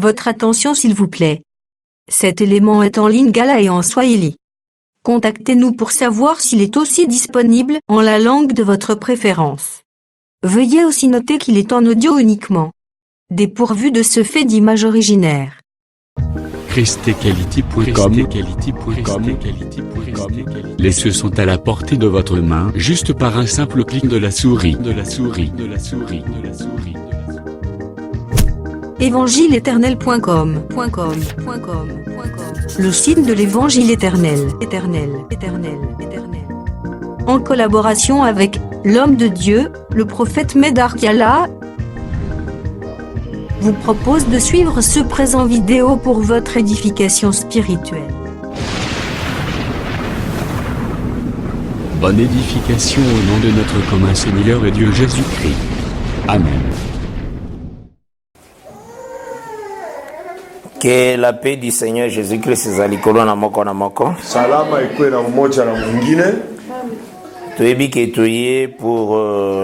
Votre attention s'il vous plaît. Cet élément est en lingala et en swahili. Contactez-nous pour savoir s'il est aussi disponible en la langue de votre préférence. Veuillez aussi noter qu'il est en audio uniquement. Dépourvu de ce fait d'image originaire. christequality.com. Les cieux sont à la portée de votre main, juste par un simple clic de la souris. Évangile-éternel.com. Le site de l'Évangile éternel. En collaboration avec l'homme de Dieu, le prophète Médard Kala, vous propose de suivre ce présent vidéo pour votre édification spirituelle. Bonne édification au nom de notre commun Seigneur et Dieu Jésus-Christ. Amen. Que la paix du Seigneur Jésus-Christ zalikolo na moko na moko. Salama ikuwe na mmoja na mwingine. Tuebi ke tuye pour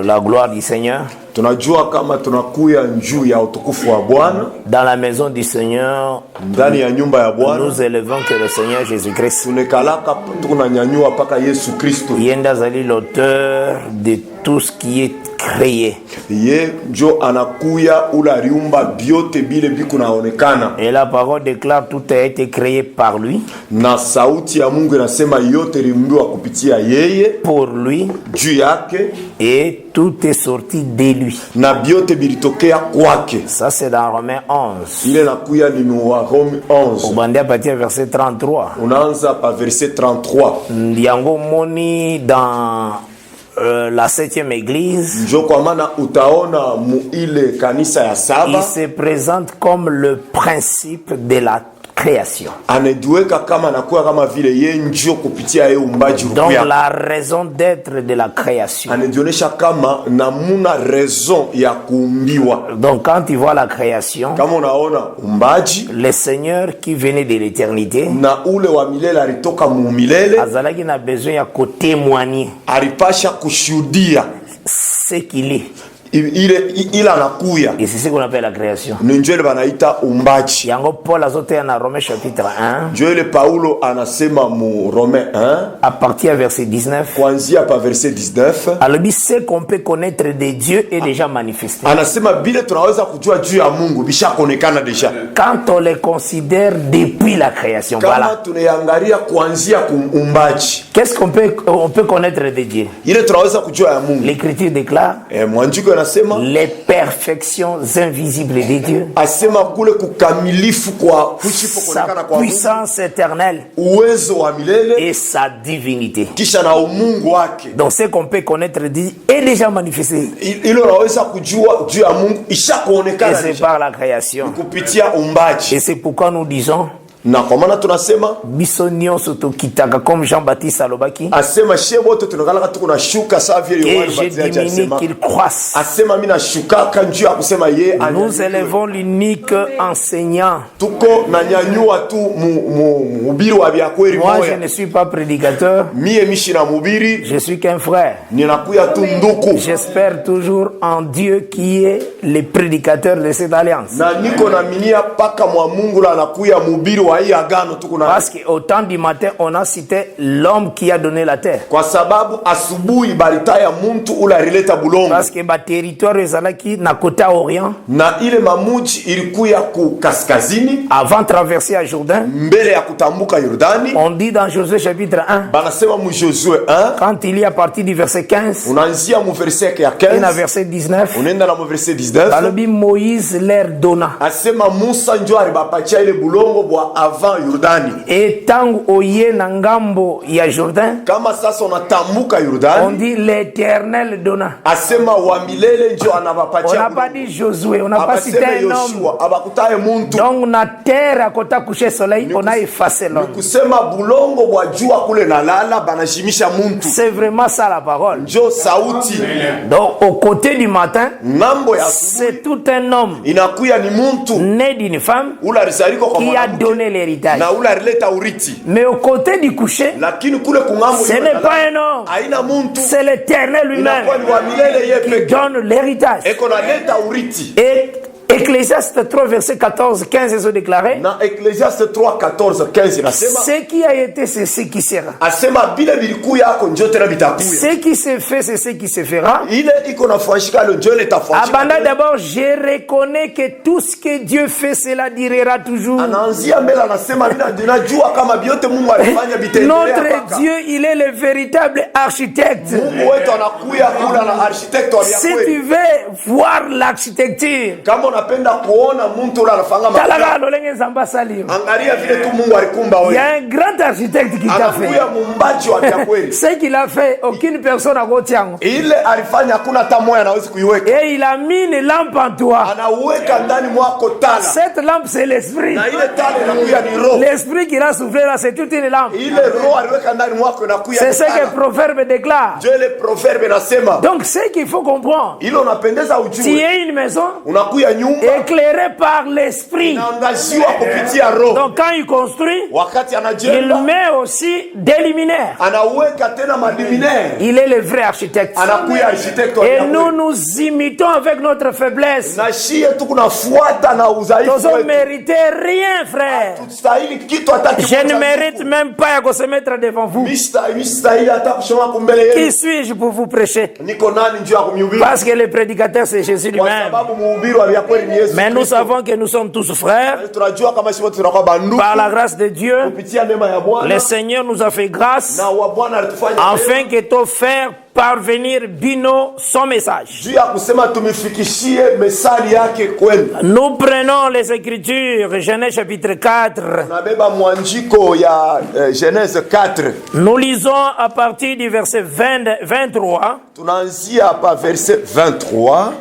la gloire du Seigneur. Tunajua kama tunakuya njuu ya utukufu wa Bwana. Dans la maison du Seigneur, ndani ya nyumba ya Bwana. Nous élevons que le Seigneur Jésus-Christ. Tunekalaka tunanyanyua paka Yesu Kristo. Yenda zali l'auteur de tout ce qui est créé. Ye njo anakuya ula riumba biote bile biku naonekana. Et la parole déclare tout a été créé par lui. Na sauti ya Mungu inasema yote riumbiwa kupitia yeye. Pour lui. Juu yake. Et tout est sorti de lui. Na biote bilitokea kwake. Ça c'est dans Romains 11. Ile nakuya ni wa Rome 11. Obande à partir verset 33. Unaanza pa verset 33. Ndiango moni dans la 7e église, il se présente comme le principe de la création. Donc la raison d'être de la création. Donc quand tu vois la création, le Seigneur qui venait de l'éternité, azalaki na besoin ya ko témoigner ce qu'il est. Il anakuya. Et c'est ce qu'on appelle la création. Njwele banaita umbaji. Yango Paul azotea na Romains chapitre 1. Njwele Paulo anasema mu Romains 1. À partir verset 19. Kuanzia pa verset 19. Alors ce qu'on peut connaître de Dieu est déjà manifesté. Anasema bile tunaweza kujua juu ya Mungu bishakonekana deja. Quand on les considère depuis la création. Kama voilà. Tunaangalia kuanzia kumumbaji. Qu'est-ce qu'on peut connaître de Dieu? Ile tunaweza kujua ya Mungu. L'Écriture déclare mwanjiko les perfections invisibles de Dieu. Asema kule kukamilifu kwa kuchipo konekana kwa Mungu. Sa puissance éternelle. Uwezo wa milele et sa divinité. Kisha na umungu wake. Donc ce qu'on peut connaître de Dieu est déjà manifesté. Ile unaweza kujua juu ya Mungu ishakuonekana. Et c'est par la création. Kupitia umbaji. Et c'est pourquoi nous disons na kwa maana tunasema biso nyonso tokitaka comme Jean-Baptiste alobaki asema shebo to tunakalaka tuko na shuka sawa vile Yohana Mbatizaji asema qu'il croisse. Asema mimi na shuka kanjuu ya kusema yeye nous élevons l'unique enseignant. Tuko na nyanyua tu mhubiri wa vya kweli moya. Moi je ne suis pas prédicateur. Mie mishi na mhubiri. Je suis qu'un frère. Ninakuya tu nduku. J'espère toujours en Dieu qui est le prédicateur de cette alliance. Na niko na minia paka mwa Mungu la anakuya mhubiri. Parce qu'au temps du matin, on a cité l'homme qui a donné la terre. Kwa sababu asubuhi baritaya muntu ula rileta bulongo. Parce que ba territoire ezalaki na côté orient. Na ile mamuji ilikuya ku kaskazini. Avant traverser à Jourdain. Mbele ya kutambuka Yordani. On dit dans Josué chapitre 1. Banasema mu Josué 1. Quand il y a parti du verset 15. Unaanzia mu verset ya 15. Et na verset 19. Unaenda na mu verset 19. Balobi Moïse leur donna. Asema Musa njo alibapatia ile bulongo bwa avant Yordani. Et tangu oye na ngambo ya Jourdain. Kama sasa unatambuka Yordani. On dit l'Éternel donna. Asema wa milele njo anabapatia. On n'a pas dit Josué, on n'a pas cité un homme. Abakutaye muntu. Donc na terre à côté coucher soleil, on a effacé l'homme. Kusema bulongo bwa jua kule na lala banashimisha muntu. C'est vraiment ça la parole. Njo sauti. Donc au côté du matin, ngambo ya c'est tout un homme. Inakuya ni muntu. Né d'une femme. Qui a donné l'héritage. Mais au côté du coucher, ce n'est pas un homme, c'est l'Éternel lui-même qui donne l'héritage. Et Ecclésiaste 3 verset 14-15 ils ont déclaré. Na Ecclésiaste 3 14 15 nasema. Ce qui a été c'est ce qui sera. Asema bile bilikuya yako njo tena bitakuya. Ce qui se fait c'est ce qui se fera. Ile iko nafanyika le njo litafanyika. Abanda d'abord je reconnais que tout ce que Dieu fait cela durera toujours. Anaanzia mbele anasema ninajua kama biote Mungu alifanya bitaendelea. Notre Dieu il est le véritable architecte. Mungu wetu anakuya kula na architect wa Si tu veux voir l'architecture, kama unapenda kuona mtu ule anafanya angalia vile tu Mungu alikumba wewe. Il y a un grand architecte qui t'a fait. Anakuya mumbaji wa kweli. Ce qu'il a fait, aucune personne n'a gotiango. Ile alifanya hakuna hata moja anaweza kuiweka. Et il a mis une lampe en toi. Anaweka ndani mwako tala. Cette lampe c'est l'esprit. Na ile tala inakuya ni roho. L'esprit qui a soufflé là c'est toute une lampe. Ile roho aliweka ndani mwako inakuya. C'est ce que le proverbe déclare. Je le proverbe nasema. Donc ce qu'il faut comprendre. Ile unapendeza ujue. Tu es une maison unakuya nyumba éclairée par l'esprit. Inaangaziwa kupitia roho. Donc quand il construit, wakati anajenga, il met aussi des luminaires. Anaweka tena maluminaire. Il est le vrai architecte. Anakuya architecte. Et nous nous imitons avec notre faiblesse. Na shie tu kunafuata na udhaifu wetu. Nous ne méritons rien, frère. Tutastahili kitu hata kimoja. Je ne mérite même pas de se mettre devant vous. Mistahili hata kushoma kumbele yenu. Qui suis-je pour vous prêcher? Niko nani njoo kumhubiri? Parce que le prédicateur c'est Jésus lui-même. Kwa sababu mhubiri wa kweli ni Yesu. Mais nous savons que nous sommes tous frères. Tunajua kama sisi wote tunakuwa bandugu. Par la grâce de Dieu, kupitia neema ya Bwana. Le Seigneur nous a fait grâce. Na wa Bwana alitufanya afin que ton frère parvenir bino son message. Juu ya kusema tumifikishie mesali yake kwenu. Nous prenons les Écritures, Genèse chapitre 4. Tunabeba mwanjiko ya Genèse 4. Nous lisons à partir du verset 23. Tunaanzia hapa verset 23.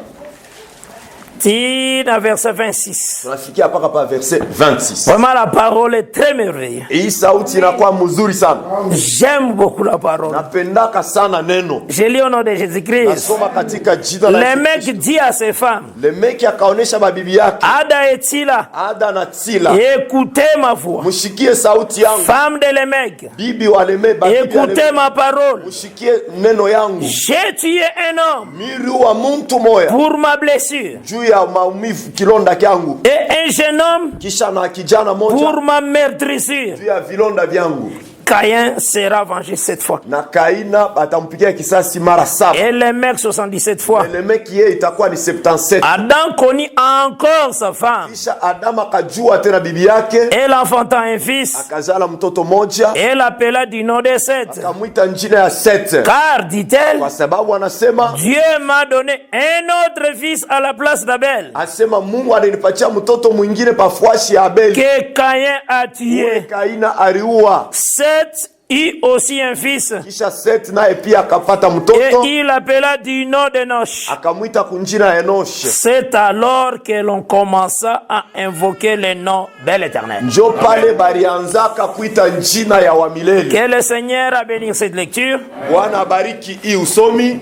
Tina verset 26. Tunafikia hapa pa verset 26. Vraiment la parole est très merveilleuse. Hii sauti inakuwa mzuri sana. J'aime beaucoup la parole. Napendaka sana neno. Je lis au nom de Jésus-Christ. Nasoma katika jina la Yesu. Le mec dit à ses femmes. Le mec akaonesha mabibi yake. Ada et Tila. Ada na Tila. Écoutez ma voix. Mushikie sauti yangu. Femme de Lémec. Bibi wa Lémec. Écoutez ma parole. Mushikie neno yangu. J'ai tué un homme. Miri wa mtu moya. Pour ma blessure. Ya maumivu kilonda kyangu. Et un jeune homme kisha na kijana moja pour ma meurtrissure. Ya vilonda vyangu. Caïn sera vengé 7 fois. Na Kaina atampigia kisasi mara 7. Et le mec 77 fois. Le mec yeye itakuwa ni 77. Adam connut encore sa femme. Kisha Adam akajua tena bibi yake. Elle enfanta un fils. Akazala mtoto moja. Elle l'appela du nom de Seth. Akamwita jina ya Seth. Car dit-elle, kwa sababu anasema Dieu m'a donné un autre fils à la place d'Abel. Asema Mungu alinipatia mtoto mwingine pafuashi ya Abel. Que Caïn a tué. Kaina aliua. Seth eut aussi un fils. Kisha Seth naye pia akapata mtoto. Et il l'appela du nom d'Enoch. Akamwita kunjina Enoch. C'est alors que l'on commença à invoquer le nom de l'Éternel. Njo pale barianzaka kuita njina ya wa milele. Que le Seigneur a béni cette lecture. Bwana bariki hii usomi.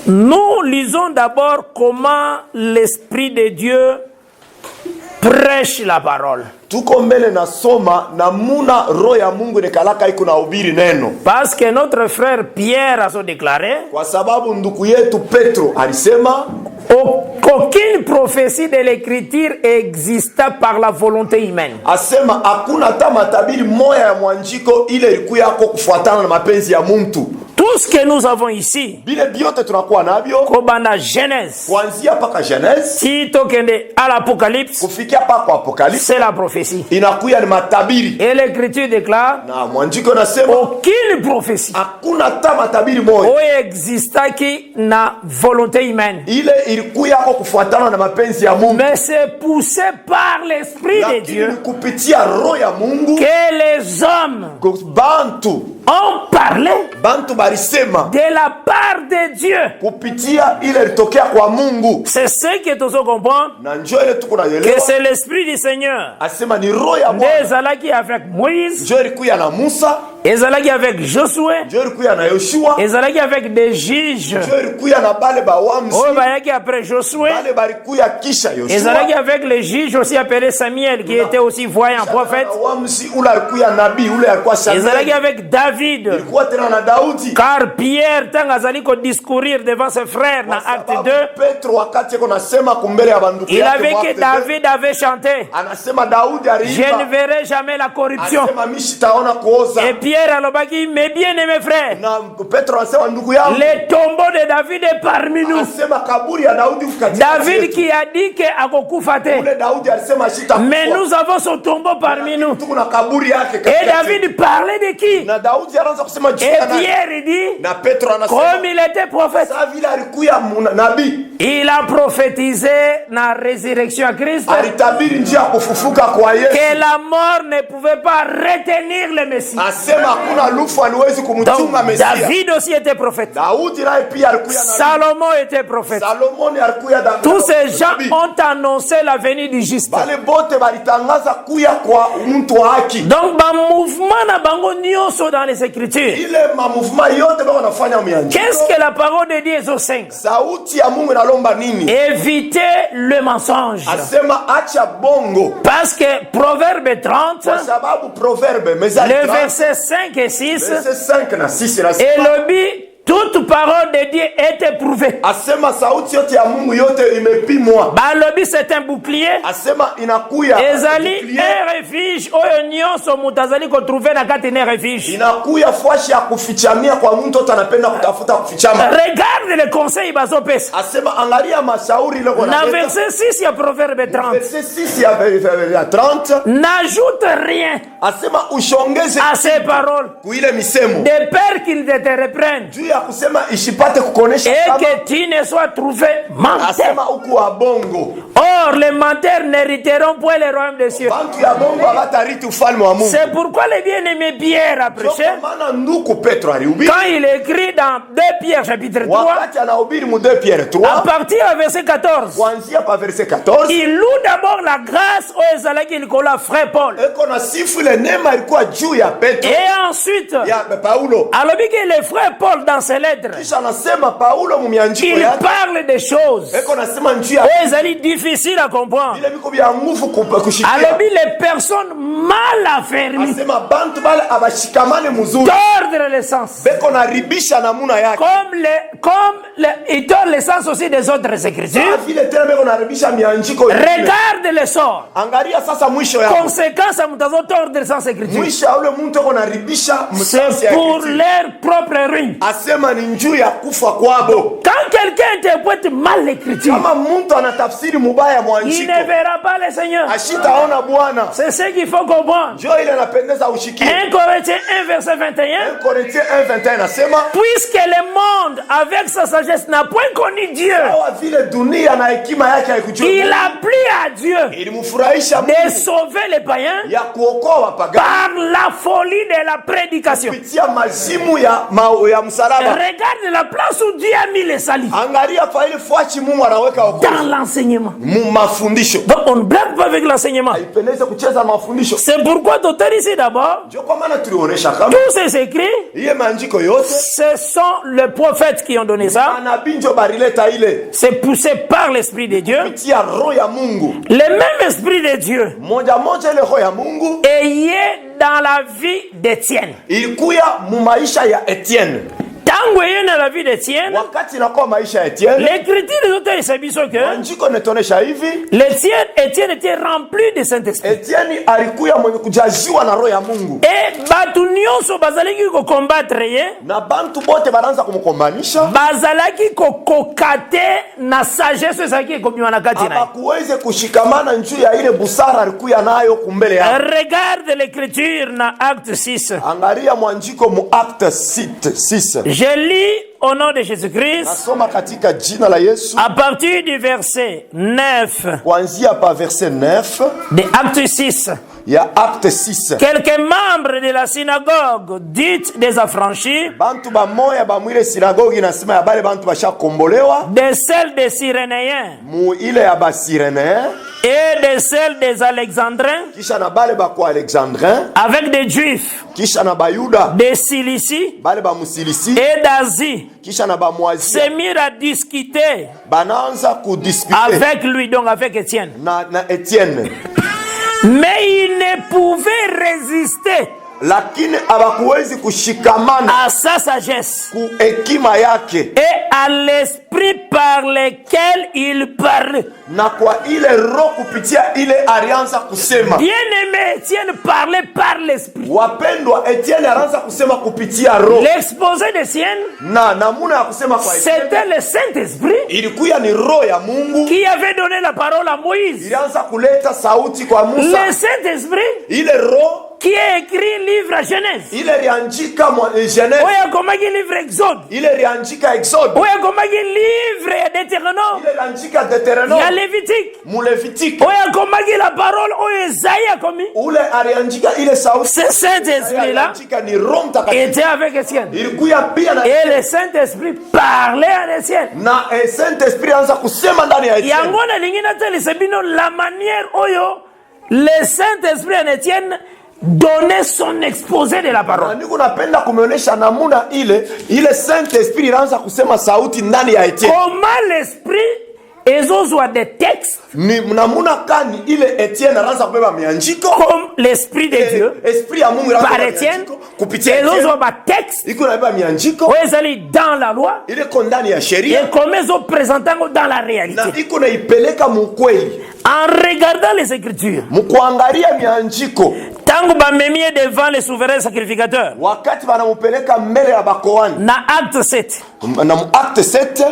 Nous lisons d'abord comment l'Esprit de Dieu prêche la parole. Tuko mbele na soma namuna roho ya Mungu nekalaka iko na ubiri neno. Parce que notre frère Pierre a so déclaré. Kwa sababu ndugu yetu Petro alisema aucune prophétie de l'écriture exista par la volonté humaine. Asema hakuna hata matabiri moya ya mwanjiko ile ilikuwa yako kufuatana na mapenzi ya mtu. Tout ce que nous avons ici, bile biote tunakuwa nabyo kobanda Genèse, kuanzia paka Genèse, si tokende à l'Apocalypse, kufikia paka Apocalypse, c'est la prophétie. Inakuya ni matabiri. Et l'écriture déclare, na mwanjiko nasema aucune prophétie hakuna hata matabiri moja existaki na volonté humaine. Ile ilikuwa yako kufuatana na mapenzi ya Mungu. Mais c'est poussé par l'Esprit de Dieu kupitia roho ya Mungu que les hommes bantu ont parlé bantu barisema de la part de Dieu. Kupitia ile litokea kwa Mungu. C'est ce que tu comprends. Na njoo ile tukunaelewa. Que c'est l'Esprit du Seigneur. Asema ni roho ya Bwana. Ezalaki avec Moïse. Njoo ilikuwa na Musa. ezalaki avec Josué, ezalaki avec des juges oyo bayaki après Josué, ezalaki avec les juges aussi appelés Samuel qui était aussi voyant prophète, ezalaki avec David, car Pierre tant azali ko discourir devant ses frères dans Acte 2, il avait que David avait chanté, je ne verrai jamais la corruption. Et Pierre alobaki, mes bien-aimés frères, le tombeau de David est parmi nous. David qui a dit que akokufate, mais nous avons son tombeau parmi nous. Et David parlait de qui? Et Pierre dit, comme il était prophète, il a prophétisé la résurrection à Christ, que la mort ne pouvait pas retenir le Messie. Donc David aussi était prophète, Salomon était prophète. Tous ces gens ont annoncé la venue du juste. Donc mouvement na bango nyonso dans les Écritures. Qu'est-ce que la parole de Dieu est au 5? Évitez le mensonge. Parce que Proverbe 30, le verset 5 et 6, et le but, toute parole de Dieu est éprouvée. Balobi c'est un bouclier. Ezali un refuge. Oyo nyonso mutazali ko trouver na kati na refuge. Regarde le conseil bazo pesa. Na verset 6 ya Proverbe 30. N'ajoute rien à ces paroles, de peur qu'ils ne te reprennent et que tu ne sois trouvé menteur. Or les menteurs n'hériteront point le royaume des cieux. C'est pourquoi les bien-aimés Pierre a prêché, quand il écrit dans 2 Pierre chapitre 3, à partir du verset 14, il loue d'abord la grâce au ezalaki likola frère Paul, et ensuite alobi que le frère Paul dans ses lettres, il parle des choses ezali difficiles à comprendre. Alobi les personnes mal affermies tordre le sens, comme il tord le sens aussi des autres écritures. Regarde le sort, conséquence à mutazo tordre le sens écriture, c'est pour leur propre ruine. Quand quelqu'un interprète mal l'écriture, il ne verra pas le Seigneur. C'est ce qu'il faut comprendre. 1 Corinthiens 1 verset 21, puisque le monde avec sa sagesse n'a point connu Dieu, il a plu à Dieu de sauver les païens par la folie de la prédication. Regarde la place où Dieu a mis les salis, dans l'enseignement. Donc on ne blague pas avec l'enseignement. C'est pourquoi d'auteur ici d'abord, tous ces écrits, ce sont les prophètes qui ont donné ça. C'est poussé par l'Esprit de Dieu. Le même Esprit de Dieu est dans la vie d'Étienne. Tango yé na la vie d'Étienne, l'écriture des auteurs est sabiso que Étienne était rempli de Saint-Esprit. Et batu nyonso bazalaki ko combattre ye, bazalaki ko kokate na sagesse zaki ko bima na kati na. Regarde l'écriture na Acte 6. Je lis au nom de Jésus-Christ à partir du verset 9 de Acte 6. ya acte 6 quelques membres de la synagogue dite des affranchis, bantu bamoya bamwile sinagogi nasema ya bale bantu bashakombolewa de celle des Cyrénéens mu ile ya basirenéen et de celle des Alexandrins, kisha na bale bako alexandrin avec des Juifs kisha na bayuda de Cilicie bale bamusilisi et d'Asie, kisha na bamwazi se mirent à discuter banaanza kudiscuter avec lui, donc avec Étienne. na Etienne, Mais il ne pouvait résister lakini abakuwezi kushikamana à sa sagesse ku hekima yake et à l'esprit par lequel il parlait. na kwa ile roho kupitia ile alianza kusema. Bien-aimé, Étienne parlait par l'esprit. Wapendwa, Etienne alianza kusema kupitia roho. L'exposé d'Étienne, Na namuna ya kusema kwa Etienne c'était le Saint-Esprit ilikuwa ni roho ya Mungu qui avait donné la parole à Moïse. ilianza kuleta sauti kwa Musa. Le Saint-Esprit Ile roho qui a écrit livre à Genèse. ile liandika Genèse. Oya komaki livre Exode. Ile liandika Exode. Oya komaki livre ya Deutéronome. Ile liandika Deutéronome. Ya Lévitique. Mu Lévitique. Oya komaki la parole oya Esaïe a commis. Ule aliandika ile sauti. Ce Saint-Esprit là Ni Roho Mtakatifu. était avec Étienne. Ilikuwa pia na Et le Saint-Esprit parlait à Étienne. na Saint-Esprit anza kusema ndani ya Etienne. Yangona lingina tele sebino la manière oyo le Saint-Esprit en Étienne donnait son exposé de la parole. Niko napenda kumeonyesha namuna ile Saint-Esprit ilianza kusema sauti ndani ya Etienne. Comment l'Esprit ezozwa des textes Ni namuna kani ile Etienne anaanza kubeba mianjiko comme l'Esprit de Dieu Esprit ya Mungu anaanza par kubeba Étienne mianjiko kupitia ezozwa Etienne. ba texte Iko nabeba mianjiko oyo ezali dans la loi ile ko ndani ya sheria et comme ezopresentango dans la na réalité. iko naipeleka mukweli En regardant les Écritures, mkuangalia mianjiko tangu bamemie devant le souverain sacrificateur wakati wanamupeleka mbele ya bakoani na acte 7 na mu acte 7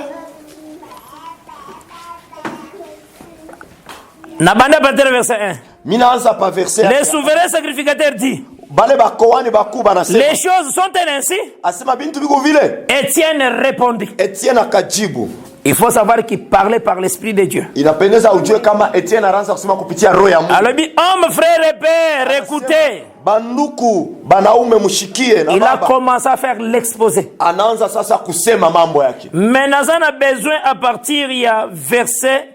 na banda partir verset 1. minaanza pa verset Le souverain sacrificateur dit, bale bakoani bakuu banasema les choses sont-elles ainsi? asema bintu biko vile. Étienne répondit. Etienne akajibu. Il faut savoir qu'il parlait par l'Esprit de Dieu. Inapendeza ujue kama Etienne anaanza kusema kupitia roho ya Mungu. Alors, dit, homme, frère et père, écoutez. Banduku banaume mushikie na Il a baba. commencé à faire l'exposé. Anaanza sasa kusema mambo yake. Maintenant, on a besoin à partir, il y a verset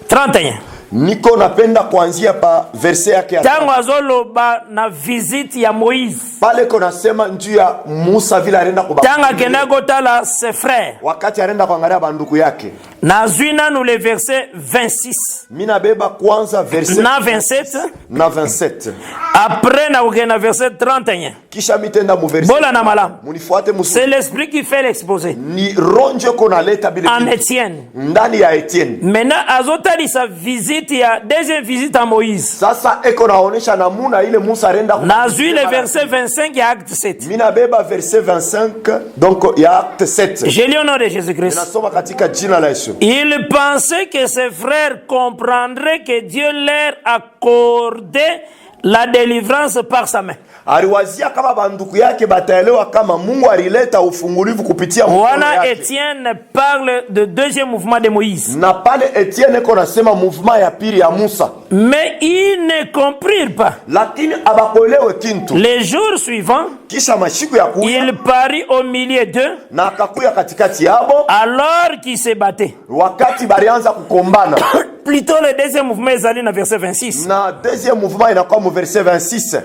31. Niko napenda kuanzia pa verse yake ya Tango azoloba na visite ya Moïse. pale kona sema njuu ya Musa vile arenda kuba. Tango akenda kotala ses frères. Wakati arenda kuangalia banduku yake. Nazwina nous le verset 26. Mina beba kwanza verse Na 27. na 27. Après na ukena verset 31. Kisha mitenda mu verse. Bola na malam. Munifuate musu. C'est l'esprit qui fait l'exposé. Ni ronje kona leta bile. En Étienne. Ndani ya Etienne. Maintenant azotali sa visite ya deuxième visite à Moïse. Sasa eko naonesha namuna ile Musa arenda Nazui le verset 25 ya acte 7. Mina beba verset 25 donc ya acte 7. Je lis au nom de Jésus-Christ. Nasoma katika jina la Yesu. Il pensait que ses frères comprendraient que Dieu leur accordait la délivrance par sa main. Aliwazia kama banduku yake bataelewa kama Mungu alileta ufungulivu kupitia mkono Voilà, yake. Étienne parle de deuxième mouvement de Moïse. Na pale Etienne eko nasema mouvement ya pili ya Musa. Mais ils ne comprirent pas. Lakini abakoelewe kintu. Les jours suivants, Kisha mashiku ya kuya il parut au milieu d'eux na akakuya katikati yabo alors qu'ils se battaient. wakati balianza kukombana. Plutôt le deuxième mouvement est allé dans verset 26. Na deuxième mouvement inakuwa mu verset 26.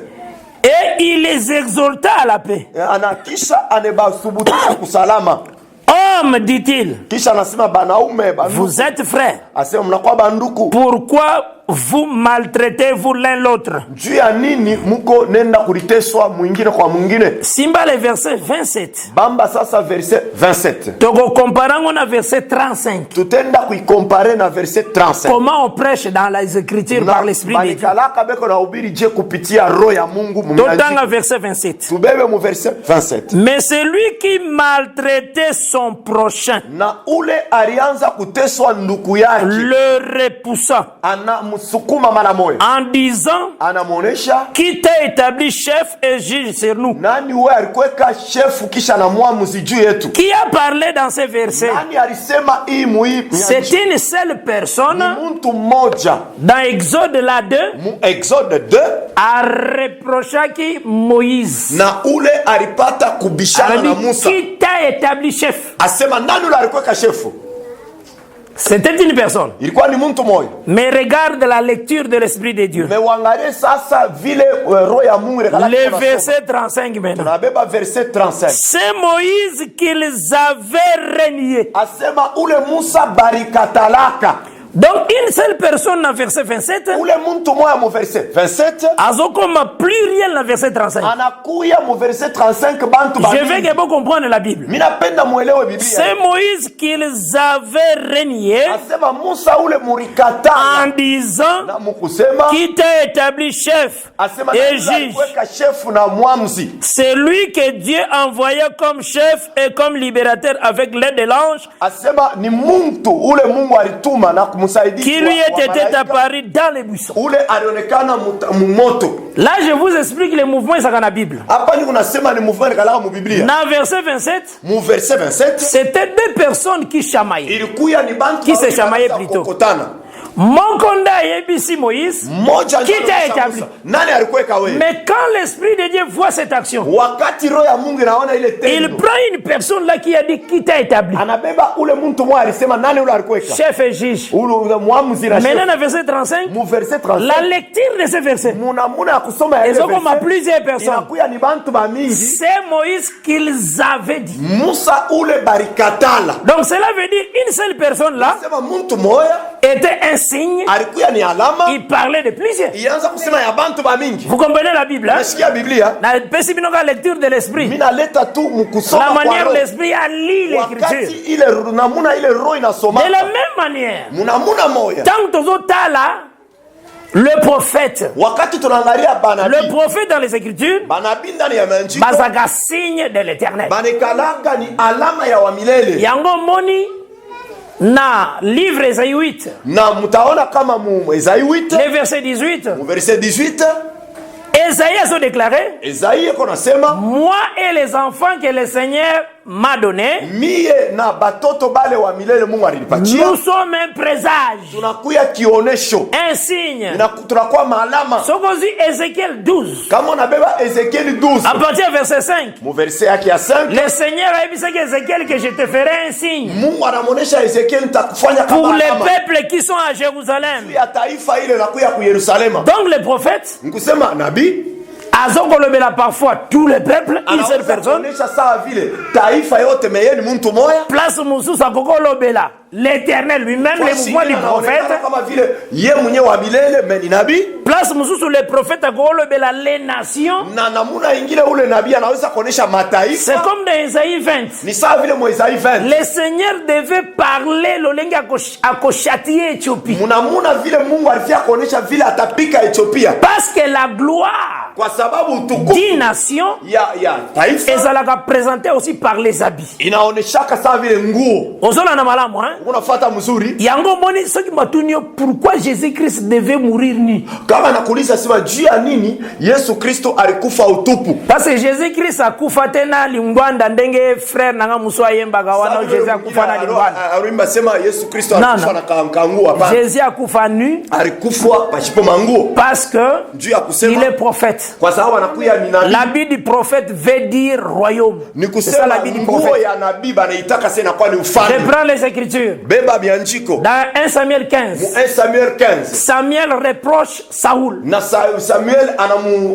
Et il les exhorta à la paix. Anakisha anebasubutisha kusalama. Homme, dit-il, Kisha anasema banaume banduku. vous êtes frères. Asema mnakuwa banduku. Pourquoi vous maltraitez-vous l'un l'autre? Juu ya nini muko nenda kuliteswa mwingine kwa mwingine? Simba le verset 27. Bamba sasa verset 27. Toko comparango na verset 35. Tutenda kuikompare na verset 35. Comment on prêche dans les Écritures par l'Esprit de Dieu? Banikalaka beko na ubiri je kupitia roho ya Mungu Totanga verset 27. Tubebe mu verset 27. Mais celui qui maltraitait son prochain Na ule alianza kuteswa nduku yake. le repoussa. Ana anamsukuma mara moja, en disant, anamuonesha qui t'a établi chef et juge sur nous? nani wewe alikuweka chef kisha na mwamuzi juu yetu? Qui a parlé dans ces versets? Nani alisema hii muhimu? C'est une seule personne. Mtu mmoja. Dans Exode la 2, Exode 2 a reproché qui Moïse. Na ule alipata kubishana na Musa. Qui t'a établi chef? Asema nani ule alikuweka chefu? C'était une personne. Ilikuwa ni mtu mmoja. Mais regarde la lecture de l'Esprit de Dieu. Mais wangalie sasa vile roho ya Mungu le verset 35 maintenant. Tunabeba verset 35. C'est Moïse qu'ils avaient renié. Asema ule Musa barikatalaka. Donc une seule personne dans verset 27. Ule muntu moya mu verset 27. Azo comme pluriel dans verset 35. Anakuya mu verset 35 bantu ba. Je veux que vous compreniez la Bible. Minapenda muelewe Biblia. C'est Moïse qu'ils avaient renié. Asema Musa ule murikata. En disant, na mukusema qui t'a établi chef et juge. C'est lui que Dieu envoyait comme chef et comme libérateur avec l'aide de l'ange. Qui lui était apparu dans les buissons. Là, je vous explique les mouvements dans la Bible. Dans verset 27, c'était deux personnes qui chamaillaient. Qui se chamaillaient plutôt. Mokonda yebisi Moïse qui t'a établi. Mais quand l'Esprit de Dieu voit cette action, il prend une personne là qui a dit qui t'a établi. Chef et juge. Maintenant dans verset 35, la lecture de ce verset, ils ont comme plusieurs personnes. C'est Moïse qu'ils avaient dit. Donc cela veut dire une seule personne là était un signe. Il parlait de plusieurs. Vous comprenez la Bible, hein? La lecture de l'esprit. La manière l'esprit a lu l'écriture. De la même manière, tant que le prophète dans les écritures, bazaka signe de l'éternel. Yango moni na livre Esaïe 8. Na mutaona kama mu Esaïe 8. Le verset 18. Verset 18. Esaïe a déclaré. Esaïe konasema. Moi et les enfants que le Seigneur m'a donné. Mie na batoto bale wa milele Mungu alinipatia. Nous sommes un présage. Tunakuya kionesho. Un signe. Tunakuwa malama. Sokozi Ézéchiel 12. Kama unabeba Ézéchiel 12. À partir du verset 5. Mu verset yake ya 5. Le Seigneur a dit à Ézéchiel que je te ferai un signe. Mungu anamuonesha Ézéchiel nitakufanya kama pour les peuples qui sont à Jérusalem. Ya taifa ile nakuya ku Yerusalema. Donc les prophètes. Nkusema nabii azokolobela parfois tous les peuples, une seule personne. Place mususu akokolobela l'Éternel lui-même, les mouvements du prophète. Place mususu le prophète akokolobela les nations. C'est comme dans Esaïe 20. Le Seigneur devait parler l'olenge akoshatier Éthiopie. Parce que la gloire d'une nation ezalaka présentée aussi par les habits. Ozona na malamu, hein? Yango moni soki matunio pourquoi Jésus-Christ devait mourir nu? Kama nakuuliza sema juu ya nini Yesu Kristo alikufa utupu? Parce que Jésus-Christ akufa tena lingwanda ndenge frère nanga muswa yembaga wana Jésus akufa na lingwanda. Arimba sema Yesu Kristo alikufa na kanguo hapa. Jésus akufa nu. Alikufa pashipo manguo. Parce que il est prophète. Kwa sababu anakuya ni nabii. L'habit du prophète veut dire royaume. Ni kusema l'habit du prophète ya nabii banaitaka sasa inakuwa ni ufalme. Je prends les écritures. Beba bianjiko. Dans 1 Samuel 15. 1 Samuel 15. Samuel reproche Saoul. Na Samuel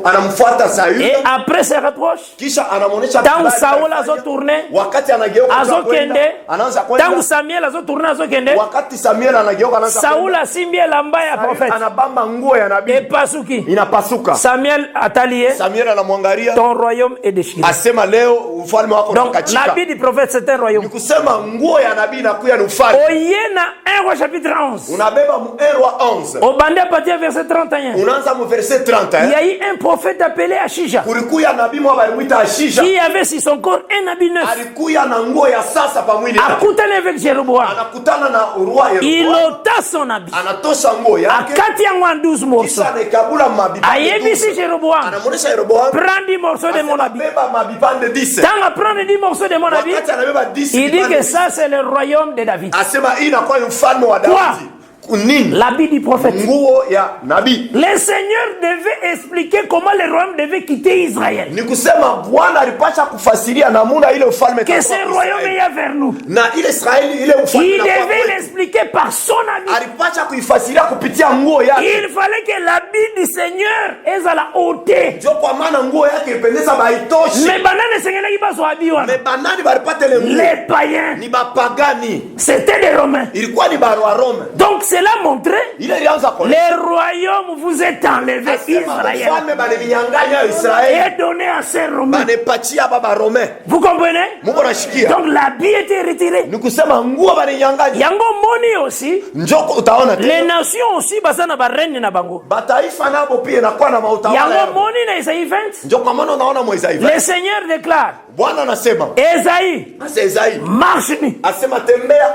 anamfuata Saül. Et après ses reproches, kisha anamuonesha tant Saoul azo tourné, wakati anageuka azo kende, anaanza kwenda. tant Samuel azo tourné azo kende, wakati Samuel anageuka anaanza Saoul asimbie lamba ya prophète. Anabamba nguo ya nabii. Et pasuki. Inapasuka. Samuel atalie, Samuel anamwangalia, ton royaume est déchiré. asema leo ufalme wako Donc unakachika. l'habit du prophète c'est un royaume. Nikusema nguo ya nabii inakuya ni ufalme. Oyena 1 roi chapitre 11. Unabeba mu 1 roi 11. Au bandé à partir verset 31. Unaanza mu verset Il 31. y a eu un prophète appelé Ashija Kulikuya nabii mwa balimwita Ashija. qui avait sur son corps un habit neuf. Alikuya na nguo ya sasa pa mwili yake. Akutana avec Jéroboam. Anakutana na roi Il Yeroboam. ôta son habit. Anatosha nguo yake. Akati yango en 12 morceaux. Kisha anakabula mabipande. Ayebisi Jéroboam. Anamuonesha Yeroboam. Prends 10 morceaux de mon habit. Beba mabipande 10. Tant à prendre 10 morceaux de mon habit, Wakati anabeba 10. il dit que ça c'est le royaume de David. Asema hii inakuwa ni mfalme wa Daudi. Nini? L'habit du prophète. Nguo ya nabii. Le Seigneur devait expliquer comment le royaume devait quitter Israël. Ni kusema Bwana alipasha kufasiria namuna ile ufalme Que ce royaume est vers nous. na ile Israeli ile ufalme Il na devait l'expliquer par son habit. alipasha kuifasiria kupitia nguo yake. Il fallait que l'habit du Seigneur est à la hauteur. Ndio kwa maana nguo yake ilipendeza baitoshi. Mais banane Seigneur qui passe au habit. Me banani balipata ile nguo. Les païens, Ni bapagani. c'était des Romains. Ilikuwa ni baro wa Rome. Donc cela montrait Ile ilianza kwa les royaumes vous êtes enlevés Israël ufalme bale minyanganya Israeli. et donné à ces Romains. Banepatia baba Rome. Vous comprenez? Mungu nashikia. Donc l'habit était retiré. Ni kusema nguo bale nyanganya. Yango moni aussi. Njoo utaona Les tena. nations aussi basana ba reine na bango. Bataifa nabo pia inakuwa na mautawala. Yango yao. moni na Isaïe 20. Ndio kwa maana unaona Moisés. Le Seigneur déclare, Bwana anasema, Esaïe, asa Isaia marche ni. asema tembea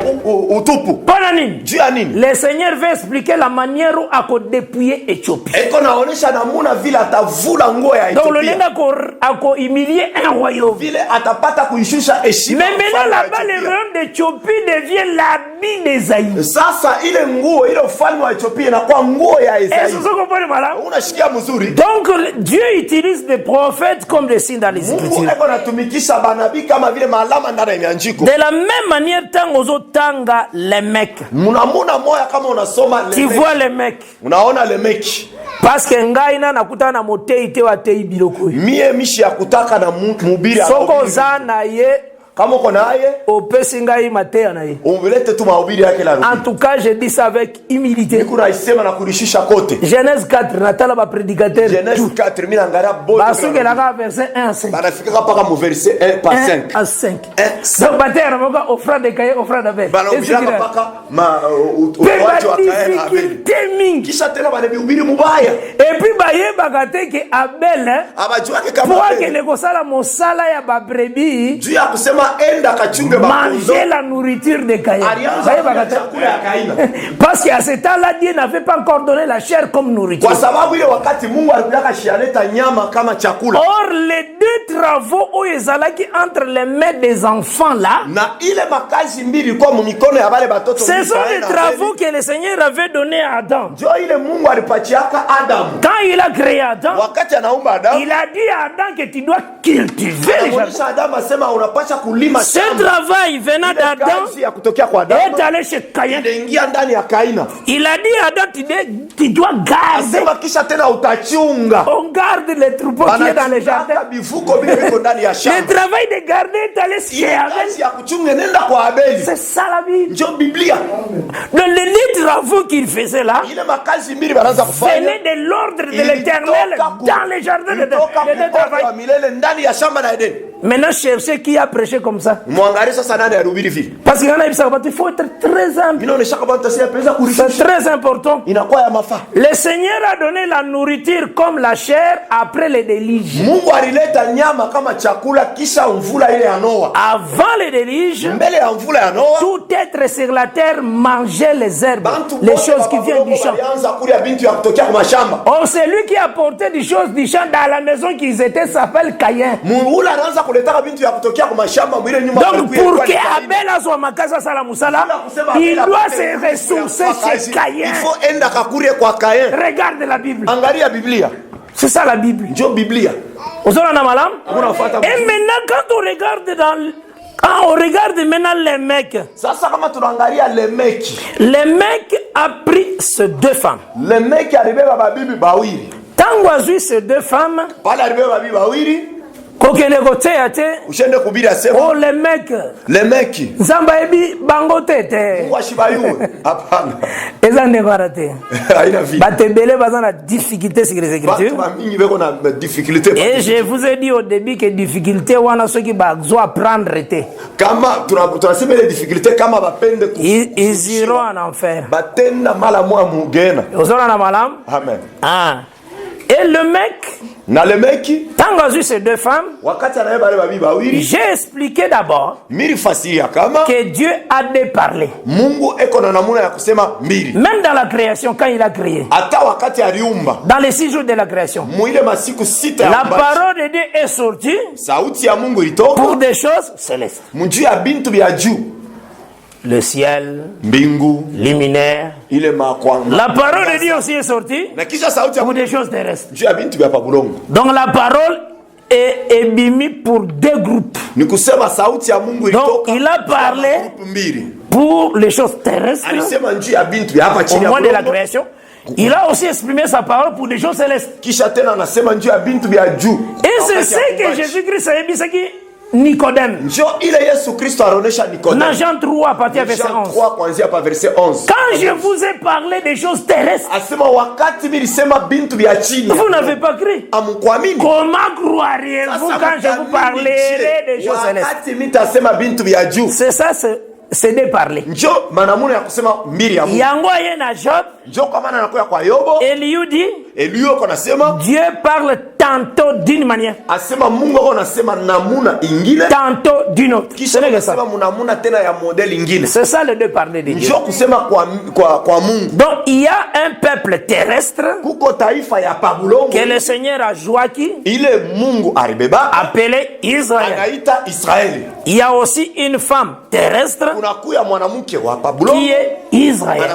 utupu. Pana nini? Juu ya nini? Le Seigneur veut expliquer la manière où ako dépouiller Éthiopie. Eko naonesha namuna vile atavula nguo ya Donc le Ethiopia. nenda ako humilier un royaume. Vile atapata kuishusha heshima. Mais maintenant ufalme wa là-bas le Ethiopia. royaume d'Éthiopie devient l'habit d'Esaïe. Sasa ile nguo ile ufalme wa Ethiopia inakuwa nguo ya Est-ce Isaia. que vous comprenez voilà? Unashikia mzuri? Donc Dieu utilise des prophètes comme des signes dans les Mungu Écritures. eko natumikisha banabii kama vile maalama ndani ya mianjiko. De la même manière, tant aux autres tanga les mecs. Munamuna moya kama unasoma Tu Lemeki. vois les mecs. Unaona Lemeki. Parce que ngai na nakuta na motei te wa tei biloko. Mie mishi ya kutaka na mubiri ya Soko mahubiri. za na ye Kama uko naye opesi ngai matea na ye. umlete tu mahubiri yake la En rudi. tout cas, je dis ça avec humilité. Niko naisema na kulishisha kote. Genèse 4, natala ba prédicateur. Genèse 4 mimi naangalia bote. Basuke la verset 1 à 5. Banafika paka mu verset 1 par 1 5. à 5. 1 Donc batera moka offrande kaye offrande avec. Banaubira paka ma watu wa Kaina Abeli. mingi. Kisha tena banabihubiri mubaya. Et puis baye bagate ke Abel Abajua ke pour kama que Abeli. le kosala mosala ya ba brebis Juu ya kusema enda kachunge bakondo. manger la nourriture de Caïn. Alianza Baye kula bagate. chakula ya Kaina. Parce qu'à ce temps-là, Dieu n'avait pas encore donné la chair comme nourriture. Kwa sababu ile wakati Mungu alikuwa shialeta nyama kama chakula. Or, les deux travaux où ezalaki entre les mains des enfants là, Na ile makazi mbili kwa mikono ya wale batoto. ce sont des travaux que le Seigneur avait donné à Adam. Jo ile Mungu alipachiaka Adam. Quand il a créé Adam, Wakati anaumba Adam, il a dit à Adam que tu dois cultiver les jardins. anamuonesha Adam asema unapasha kulima Ce shamba. travail venant Ile d'Adam kazi ya kutokea kwa Adam est allé chez Caïn. inaingia ndani ya Kaina. Il a dit à Adam, tu dois garder. Asema kisha tena utachunga. On garde les troupeaux qui est dans les jardins. Banachunga bivuko vile viko ndani ya Le shamba. travail de garder est allé chez Ile Abel. kazi ya kuchunga nenda kwa Abeli. C'est ça la Bible. Ndio Biblia. Donc les travaux qu'il faisait là Ile makazi mbili banaanza kufanya. venaient de l'ordre de l'Éternel dans les jardins de Kwa travail. milele ndani ya shamba la Eden. Maintenant, cherchez qui a prêché comme ça. Mwangalie sasa nani alihubiri vile. Parce qu'il y en a il faut être très humble. Inaonesha kama mtasia pesa C'est kurisha. très important. Inakuwa ya mafaa. Le Seigneur a donné la nourriture comme la chair après le déluge. Mungu alileta nyama kama chakula kisha mvula ile ya Noa. Avant le déluge, Mbele ya mvula ya Noa, tout être sur la terre mangeait les herbes, bantu les wote choses qui viennent du champ. walianza kulia bintu ya kutokea kwa mashamba. Or, celui qui apportait des choses du champ dans la maison qu'ils étaient s'appelle Caïn. Mungu anaanza kuleta bintu ya kutokea kwa mashamba mwile nyuma. Donc, pour que Abel soit makasa sala musala, il doit se ressourcer chez Il Caïn. faut enda kakurie kwa Kain. Regarde la Bible. Angalia Biblia. C'est ça la Bible. Ndio Biblia. Vous avez un malam? Unafuata. Et maintenant, quand on regarde quand on regarde maintenant les mecs, Sasa kama tunaangalia Lemeki. les mecs a pris ces deux femmes. Lemeki alibeba babibi bawili. Tant qu'on a vu ces deux femmes, Pale alibeba babibi bawili. kokende koteya te ushende kubiri asema oh les mecs nzamba ebi bango tete washibayuwe hapana eza ndekara te haina vile batebele baza na difficulté sur les écritures mingi beko na difficulté et je vous ai dit au début que difficulté wana ceux qui bazo apprendre te kama tunasema les difficultés kama bapende ils iront en enfer batenda mala mwa mugena ozona na malam amen et le mec na le mec tant a vu ces deux femmes wakati anaye bale babi bawili j'ai expliqué d'abord miri fasiri kama que Dieu a déparlé Mungu eko na namuna ya kusema mbili même dans la création quand il a créé ata wakati aliumba dans les 6 jours de la création muile masiku 6 la parole de Dieu est sortie sauti ya Mungu ilitoka pour des choses célestes munju ya bintu bya juu le ciel mbingu luminaire ile makwanga la parole de Dieu aussi est sortie na kisha sauti ya pour des choses terrestres juu ya bintu bya pabulongo donc la parole est bimi pour deux groupes ni kusema sauti ya Mungu ilitoka donc il a parlé mbili pour les choses terrestres alisema njuu ya bintu bya hapa au chini moins de la création il a aussi exprimé sa parole pour des choses célestes kisha tena anasema njuu ya bintu bya juu et c'est ce que Jésus-Christ a dit, c'est qui Nicodème. Dans Jean 3, à partir du verset 11. Quand je vous ai parlé des choses terrestres, vous n'avez pas cru. Comment croiriez-vous quand je vous parlerai des choses célestes? C'est ça, c'est de parler. Yango aye na Job. Eliou dit Dieu parle tantôt d'une manière, tantôt d'une autre. C'est ça le deux parler de Dieu. Donc il y a un peuple terrestre que le Seigneur a joaki, appelé Israël. Il y a aussi une femme terrestre qui est Israël.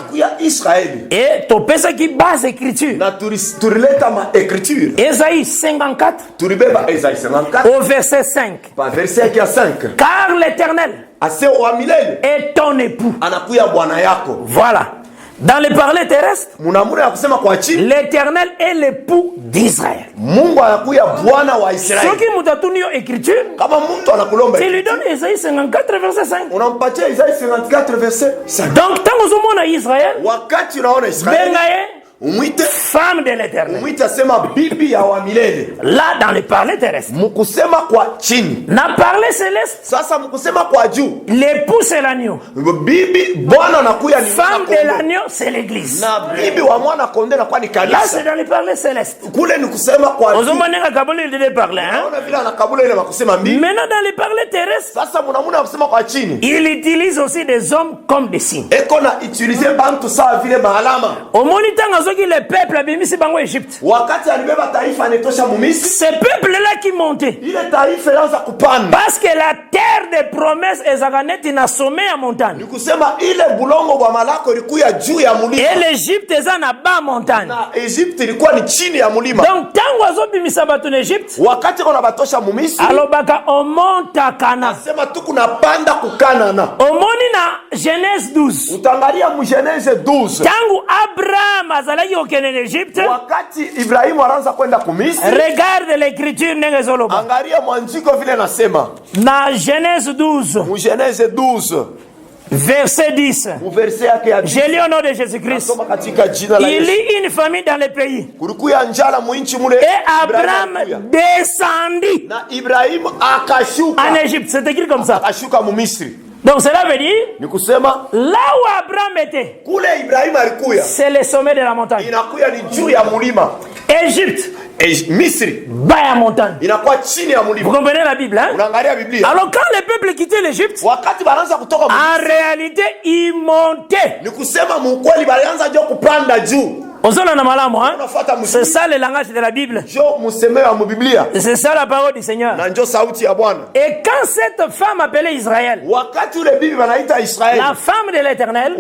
Et tu peux ce qui base écriture. Ésaïe 54 au verset 5. Car l'Éternel est ton époux. Voilà. Dans les parler terrestres, l'Éternel est l'époux d'Israël. Ce qui nous a écriture, tu lui donnes Ésaïe 54 verset 5. Donc, tant que nous Israël, femme de l'Éternel. Là, dans les parler terrestres. N'a parlé céleste. L'époux, c'est l'agneau. Femme de l'agneau, c'est l'église. Là, c'est dans les parler célestes. Maintenant, dans les parler terrestres, il utilise aussi des hommes comme des signes. Au moniteur, le peuple a mis bango Égypte. Ce peuple-là qui montait. Parce que la terre des promesses est a sommet à montagne. Et l'Égypte est en bas montagne. Donc tant oiseau bimisa bato en Égypte. Alors baka on monte à Cana. On monte na Genèse 12. Tangu Abraham azala en Égypte. Regarde l'écriture n'engezoloba. Na Genèse 12. Verset 10. Je lis au nom de Jésus-Christ. Il lit une famille dans le pays. Et Abraham descendit en Égypte. C'est écrit comme ça. Donc cela veut dire, là où Abraham était, c'est le sommet de la montagne. Égypte, bas à montagne. Vous comprenez la Bible, hein? Alors quand le peuple quittait l'Égypte, en réalité, il montait. C'est ça le langage de la Bible. C'est ça la parole du Seigneur. Et quand cette femme appelée Israël, la femme de l'Éternel,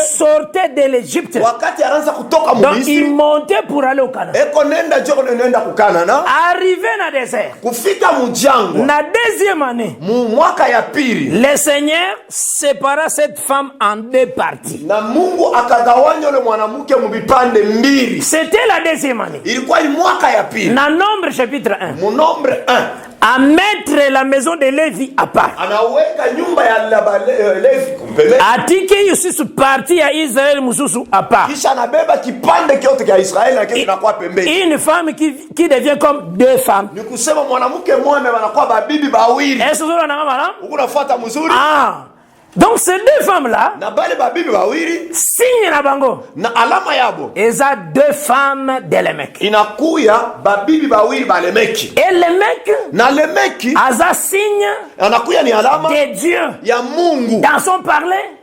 sortait de l'Égypte, donc il montait pour aller au Canaan. Arrivé dans le désert, la deuxième année, le Seigneur sépara cette femme en deux parties. mubipande mbili. C'était la deuxième année. Ilikuwa ni mwaka ya pili. Na Nombre chapitre 1. Mu Nombre 1. À mettre la maison de Lévi à part. Anaweka nyumba ya Levi kumpele. Atike Yususu parti ya Israël mususu à part. Kisha anabeba kipande kyote kia Israeli na kile kinakuwa pembeni. Une femme qui devient comme deux femmes. Ni kusema mwanamke mmoja wanakuwa babibi bawili. Est-ce que vous avez madame? Unafuata mzuri? Ah. Donc ces deux femmes-là, na bale babibi bawili, signe na bango, na alama yabo, eza deux femmes d'Elemeki. Inakuya babibi bawili balemeki. Elemeki, na lemeki, aza signe, anakuya ni alama de Dieu, ya Mungu. Dans son parler,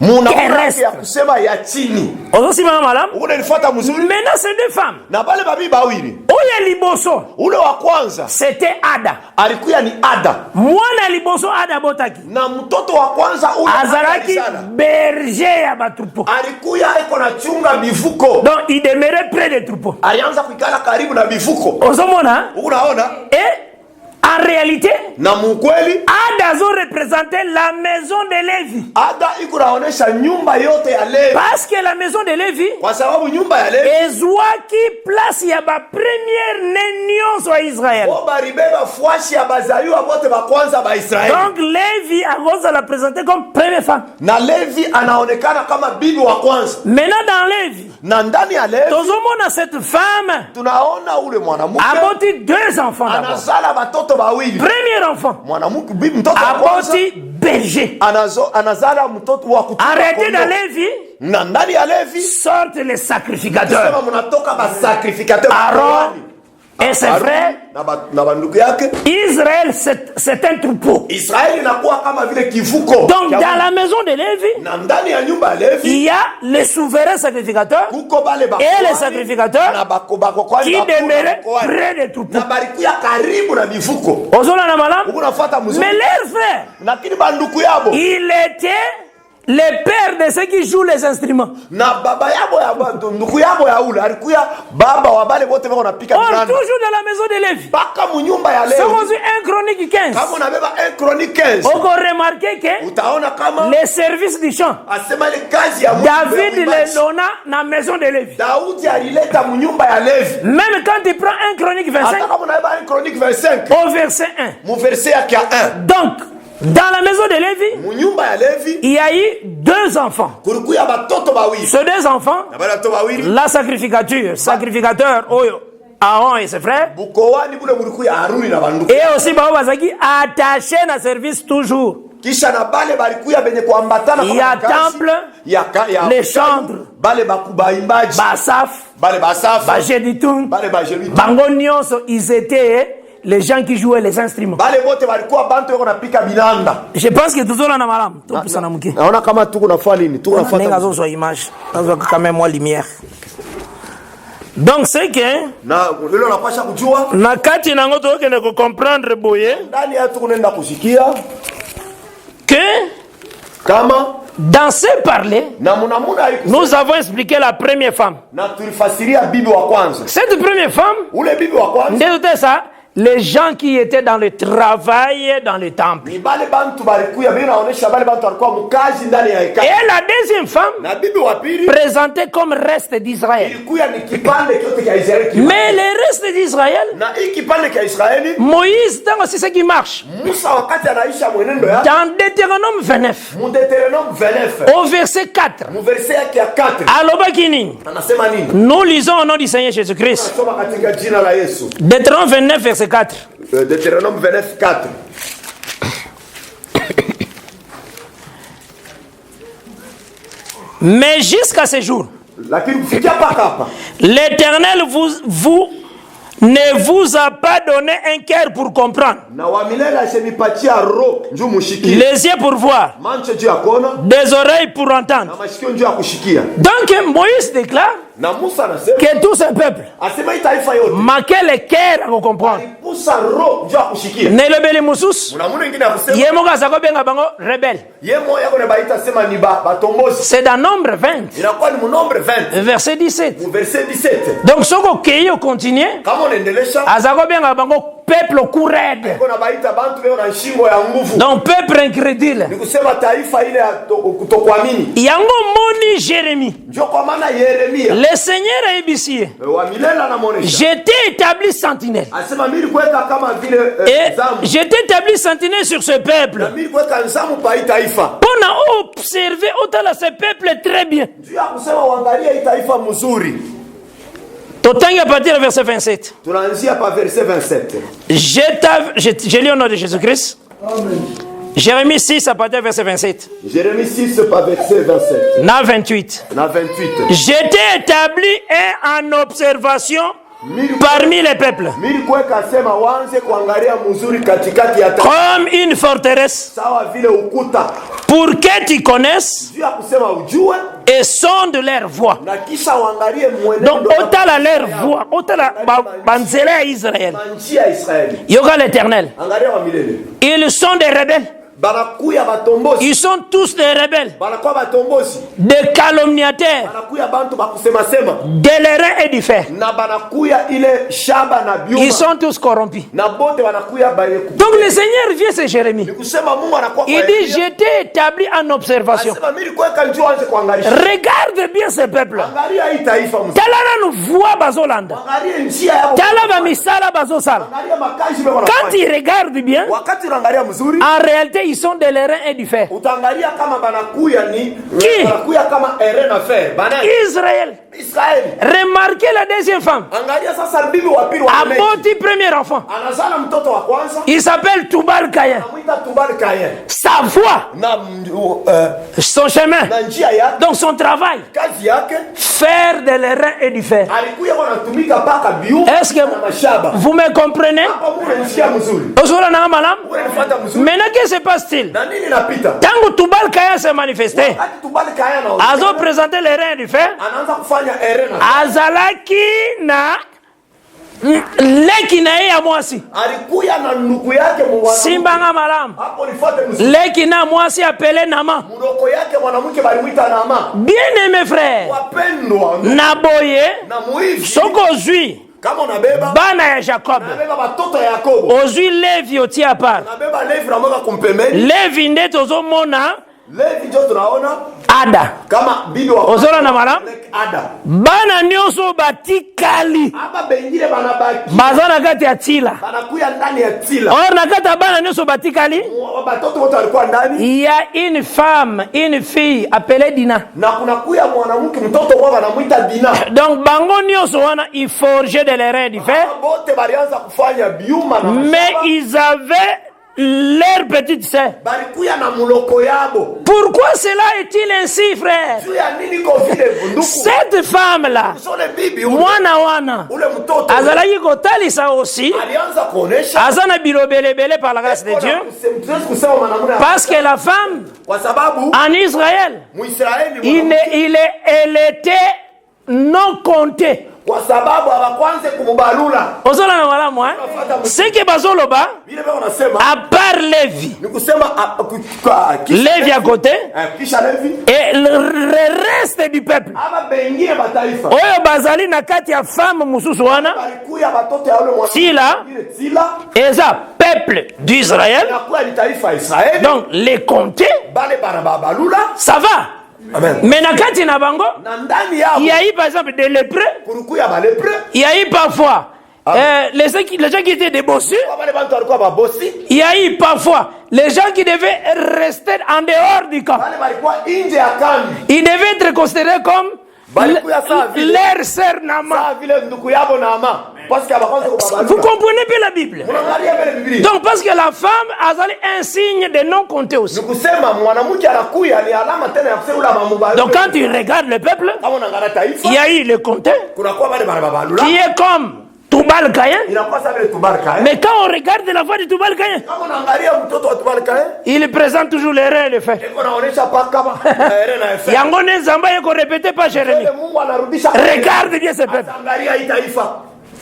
terrestre. Ya kusema ya chini. Aussi madame, unanifuata mzuri? Maintenant ces deux femmes, na bale babibi bawili, oya liboso, ule wa kwanza, c'était Ada. Alikuya ni Ada. Mwana liboso Ada botaki. Na mtoto wa kwanza ule azaraki berger ya batrupo. Alikuya iko na chunga bivuko. Donc il demeurait près des troupeaux. Alianza kuikala karibu na bivuko. Ozomona? Unaona? Et en réalité, na mukweli, Ada zo représentait la maison de Lévi. Ada iko naonesha nyumba yote ya Levi. Parce que la maison de Lévi, kwa sababu nyumba ya Levi, ezwaki place ya ba première nation wa Israël. Baribeba fwashi ya bazaliwa bote ba kwanza ba Israeli. Donc Lévi akoza la présenter comme première femme. Na Levi anaonekana kama bibi wa kwanza. Maintenant dans Lévi, na ndani ya Levi, tozomona cette femme, tunaona ule mwanamke aboti deux enfants d'abord. Anazala batoto bawili. Premier enfant, mwanamke bibi mtoto wa kwanza, aboti berger. Anazala mtoto wa kuchunga. Arrêtez dans Lévi, na ndani ya Levi sortent les sacrificateurs. Sema mnatoka ba sacrificateurs. Aaron et ses frères. Na bandugu yake. Israël c'est un troupeau. Israël inakuwa kama vile kivuko. Donc dans la maison de Lévi, na ndani ya nyumba ya Levi, il y a les souverains sacrificateurs et les sacrificateurs qui demeuraient près des troupeaux. Na barikuya karibu na bivuko. Ozola na malam. Mais leurs frères, lakini bandugu yabo, il était le père de ceux qui jouent les instruments. Na baba yabo ya ndugu yabo ya ule alikuya baba wa bale wote wako napika binanda. Toujours dans la maison de Lévi. Baka mu nyumba ya Levi. C'est 1 Chronique 15. Kama unabeba 1 Chronique 15. On remarquer que utaona kama les services du chant. Asema ile kazi ya David le donna na maison de Lévi. Daudi alileta mu nyumba ya Levi. Même quand il prend 1 Chronique 25. Hata kama unabeba 1 Chronique 25. Au verset 1. Mu verset ya 1. Donc dans la maison de Lévi, il y a eu deux enfants. Ces deux enfants, la sacrificateur Aaron et ses frères, et aussi Bazaki attaché à service toujours. Il y a temple, les chantres, Basaf, Bageditoun, Bangonios, ils étaient les gens qui jouaient les instruments. Je pense que tout le monde a image. Quand même moi lumière. Donc c'est que na kati nango to kende ko comprendre boye que dans ce parler, nous avons expliqué la première femme. Cette première femme, c'est ça. Les gens qui étaient dans le travail dans le temple. Et la deuxième femme présentée comme reste d'Israël. Mais le reste d'Israël, Moïse, c'est ce qui marche. Dans Deutéronome 29, au verset 4, nous lisons au nom du Seigneur Jésus-Christ. Deutéronome 29, verset 4. Deutéronome 29, 4. Mais jusqu'à ce jour, l'Éternel ne vous a pas donné un cœur pour comprendre, les yeux pour voir, des oreilles pour entendre. Donc Moïse déclare que tout ce peuple manquait le cœur à comprendre. Nelebeli Moussous, Yemoga Zakobenga Bango, rebelle. C'est dans Nombre 20, verset 17. Donc, ce qu'on continue, Azakobenga Bango, peuple au cou raide. Donc peuple incrédule. Yango moni Jérémie. Le Seigneur a ébissé. J'étais établi sentinelle. Et j'étais établi sentinelle sur ce peuple. On a observé autant ce peuple très bien. Totangi à partir du verset 27. J'ai lu au nom de Jésus-Christ. Jérémie 6 à partir du verset 27. Jérémie 6 à verset 27. Na 28. J'étais établi et en observation parmi les peuples. Comme une forteresse. Pour que tu connaisses et sonde leur voix. Donc, autant leur voix, autant la banzele à Israël. Yoga l'Éternel. Ils sont des rebelles. Ils sont tous des rebelles, des calomniateurs, des lérins et du fer. Ils sont tous corrompus. Donc le Seigneur vient, c'est Jérémie. Il dit, j'étais établi en observation. Regarde bien ce peuple. Talana nous voit Bazolanda. Talaba misala Bazosala. Quand il regarde bien, en réalité, ils sont des lérins et du fer. Qui? Israël. Remarquez la deuxième femme. Aboti premier enfant. Il s'appelle Tubal Caïn. Sa voix, son chemin, donc son travail, faire de l'airain et du fer. Est-ce que vous me comprenez? Maintenant, qu'est-ce qui se passe-t-il? Tant que Tubal Caïn s'est manifesté, Azo présenté l'airain et du fer, Azalaki na leki na ya mwasi simbanga malam leki na mwasi appelé Nama. Bien aimé frère, Naboye soko zui bana ya Jacob ozui Levi oti à part Levi nde tozomona Ada ozora na malam bana nyonso batikali baza na kati ya tila or na kati ya bana nyonso batikali il y a une femme, une fille appelée Dina. Donc bango nyonso wana il forgeait de l'airain du fer, mais ils avaient leur petite sœur. Pourquoi cela est-il ainsi, frère? Cette femme-là, mwana wana, azalaki kotalisa aussi, azana bilobelebele par la grâce de Dieu, parce que la femme en Israël, elle était non comptée. C'est que Bazoloba, à part Lévi, Lévi à côté, et le reste du peuple, Oyo Bazali na kati ya femme mususuana, Sila, et ça, peuple d'Israël, donc les compter, ça va. Amen. Mais nakati na bango, il y a eu par exemple des lépreux, il y a eu parfois les gens qui étaient des bossus, il y a eu parfois les gens qui devaient rester en dehors du camp. Ils devaient être considérés comme leur sœur Nama. Vous comprenez bien la Bible? Donc parce que la femme a un signe de non compté aussi. Donc quand tu regardes le peuple, il y a eu le compté qui est comme Tubal Caïn. Mais quand on regarde la voix de Tubal Caïn, il présente toujours les reins et les faits. Yangone Zamba yeko répété par Jérémie. Regarde bien ce peuple.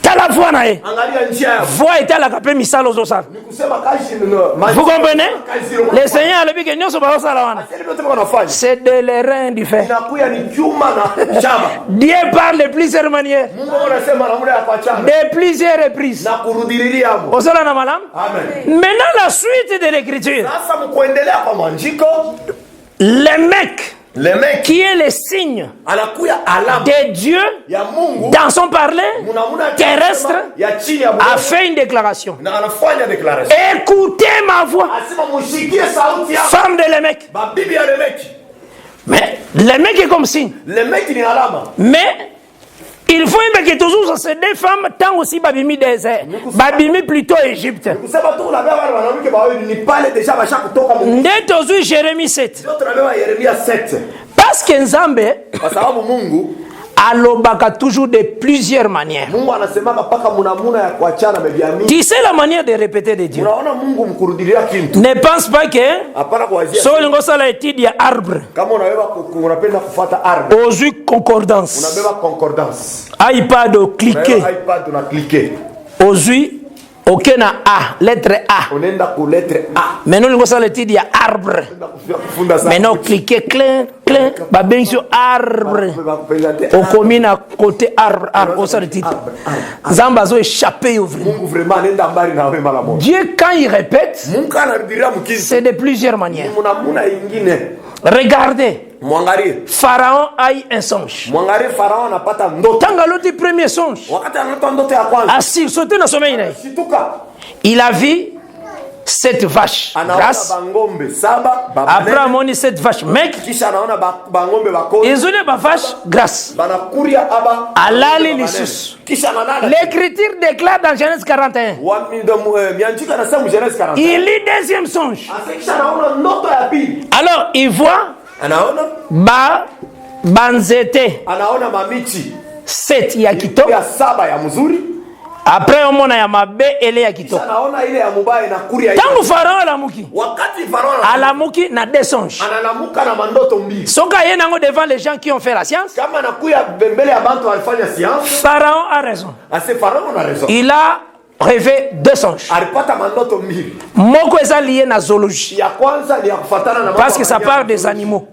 tala voix nae. Angalia njia ya. Voix etala kape misalo zosala. Kusema kazi no. Vous comprenez? Le Seigneur a le bike nyoso ba osala wana. C'est de l'airain du fait. Inakuya ni chuma na chama. Dieu parle de plusieurs manières. Mungu anasema namna ya kuachana. De plusieurs reprises. Na kurudililia hapo. Osala na malam? Amen. Maintenant la suite de l'écriture. Sasa mkuendelea kwa maandiko. Le mec qui est le signe de Dieu dans son parler terrestre a fait une déclaration. Écoutez ma voix. Femme de Lémec. Mais Lémec est comme signe. Mais il faut que toujours ces deux femmes tant aussi babimi désert, babimi plutôt Égypte. Nde tozu Jérémie 7. Parce que Nzambe alobaka toujours de plusieurs manières. Tu sais la manière de répéter de Dieu. Ne pense pas que solingo sala étude ya arbre. Ozu concordance. iPad au cliquer. Ozu aucun A, lettre A. Maintenant, nous avons l'étude de arbre. Maintenant, cliquez, clin, clin, babin sur arbre. Au commune à côté arbre, arbre, on s'en l'étude. Zambazo échappé au vrai. Dieu, quand il répète, c'est de plusieurs manières. Regardez. Pharaon a eu un songe. Tant l'autre premier songe. Assis, sauté dans son sommeil. Il a vu cette vache grasse. Après, on a dit cette vache mec. Ils ont dit la vache grasse. Alali l'Issus. L'écriture déclare dans Genèse 41. Il lit deuxième songe. Alors, il voit banzete set ya kitoko après on a ya mabe ele ya kitoko tangu Pharaon alamuki na deux songes soka ye nango devant les gens qui ont fait la science. Pharaon a raison. Il a rêvé deux songes. Moko eza lié na zoologie. Parce que ça parle des animaux.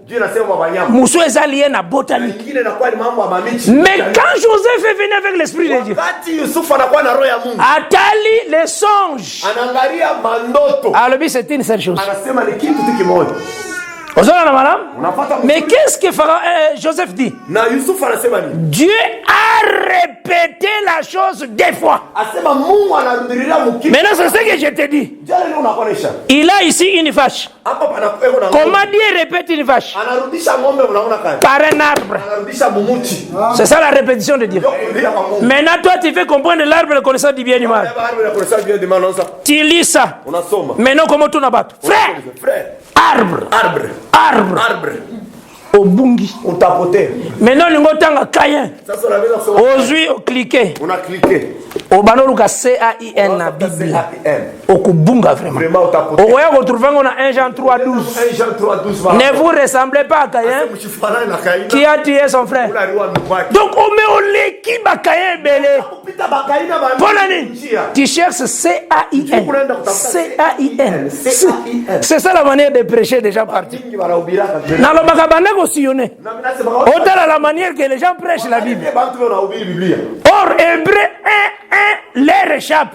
Moussou eza lié na botanique. Mais quand Joseph est venu avec l'esprit de Dieu, Atali les songes. Alors c'est une seule chose. Mais qu'est-ce que Joseph dit? Dieu a répété la chose deux fois. Maintenant, c'est ce que je te dis. Il a ici une vache. Comment Dieu répète une vache? Par un arbre. C'est ça la répétition de Dieu. Maintenant, toi, tu fais comprendre l'arbre, le connaissant du bien et du mal. Tu lis ça. Maintenant, comment tu n'as pas? Frère. Arbre. Au bungi. Maintenant, nous avons Caïn. Aujourd'hui, on cliqué. Au banoluka CAIN na Bible. Au kubunga vraiment. Au voyage, vous trouvez qu'on a 1 Jean 3:12. Ne vous ressemblez pas à Caïn qui a tué son frère. Donc, on met au lait qui va Caïn belé. Tu cherches CAIN. C'est ça la manière de prêcher des gens partis. Dans le Bakabane, autant la manière que les gens prêchent la Bible. Or, Hébreu 1:1 leur échappe.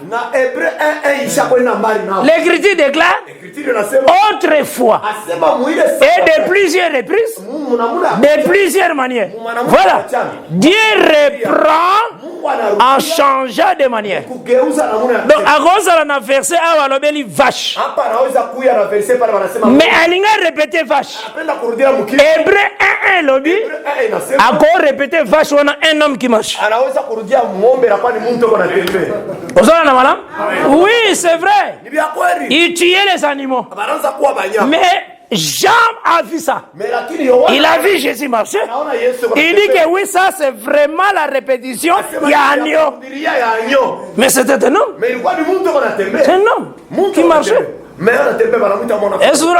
L'écriture déclare autrefois et de plusieurs reprises, de plusieurs manières. Voilà. Dieu reprend en changeant de manière. Donc, à cause de la verset, on a dit vache. Mais elle a répété vache. Hébreu 1:1 lobby. Encore répété vache, on a un homme qui marche. Oui, c'est vrai. Il tuait les animaux. Mais Jean a vu ça. Il a vu Jésus marcher. Il dit que oui, ça c'est vraiment la répétition. Il y a un agneau. Mais c'était un homme. C'est un homme qui marchait. Est-ce que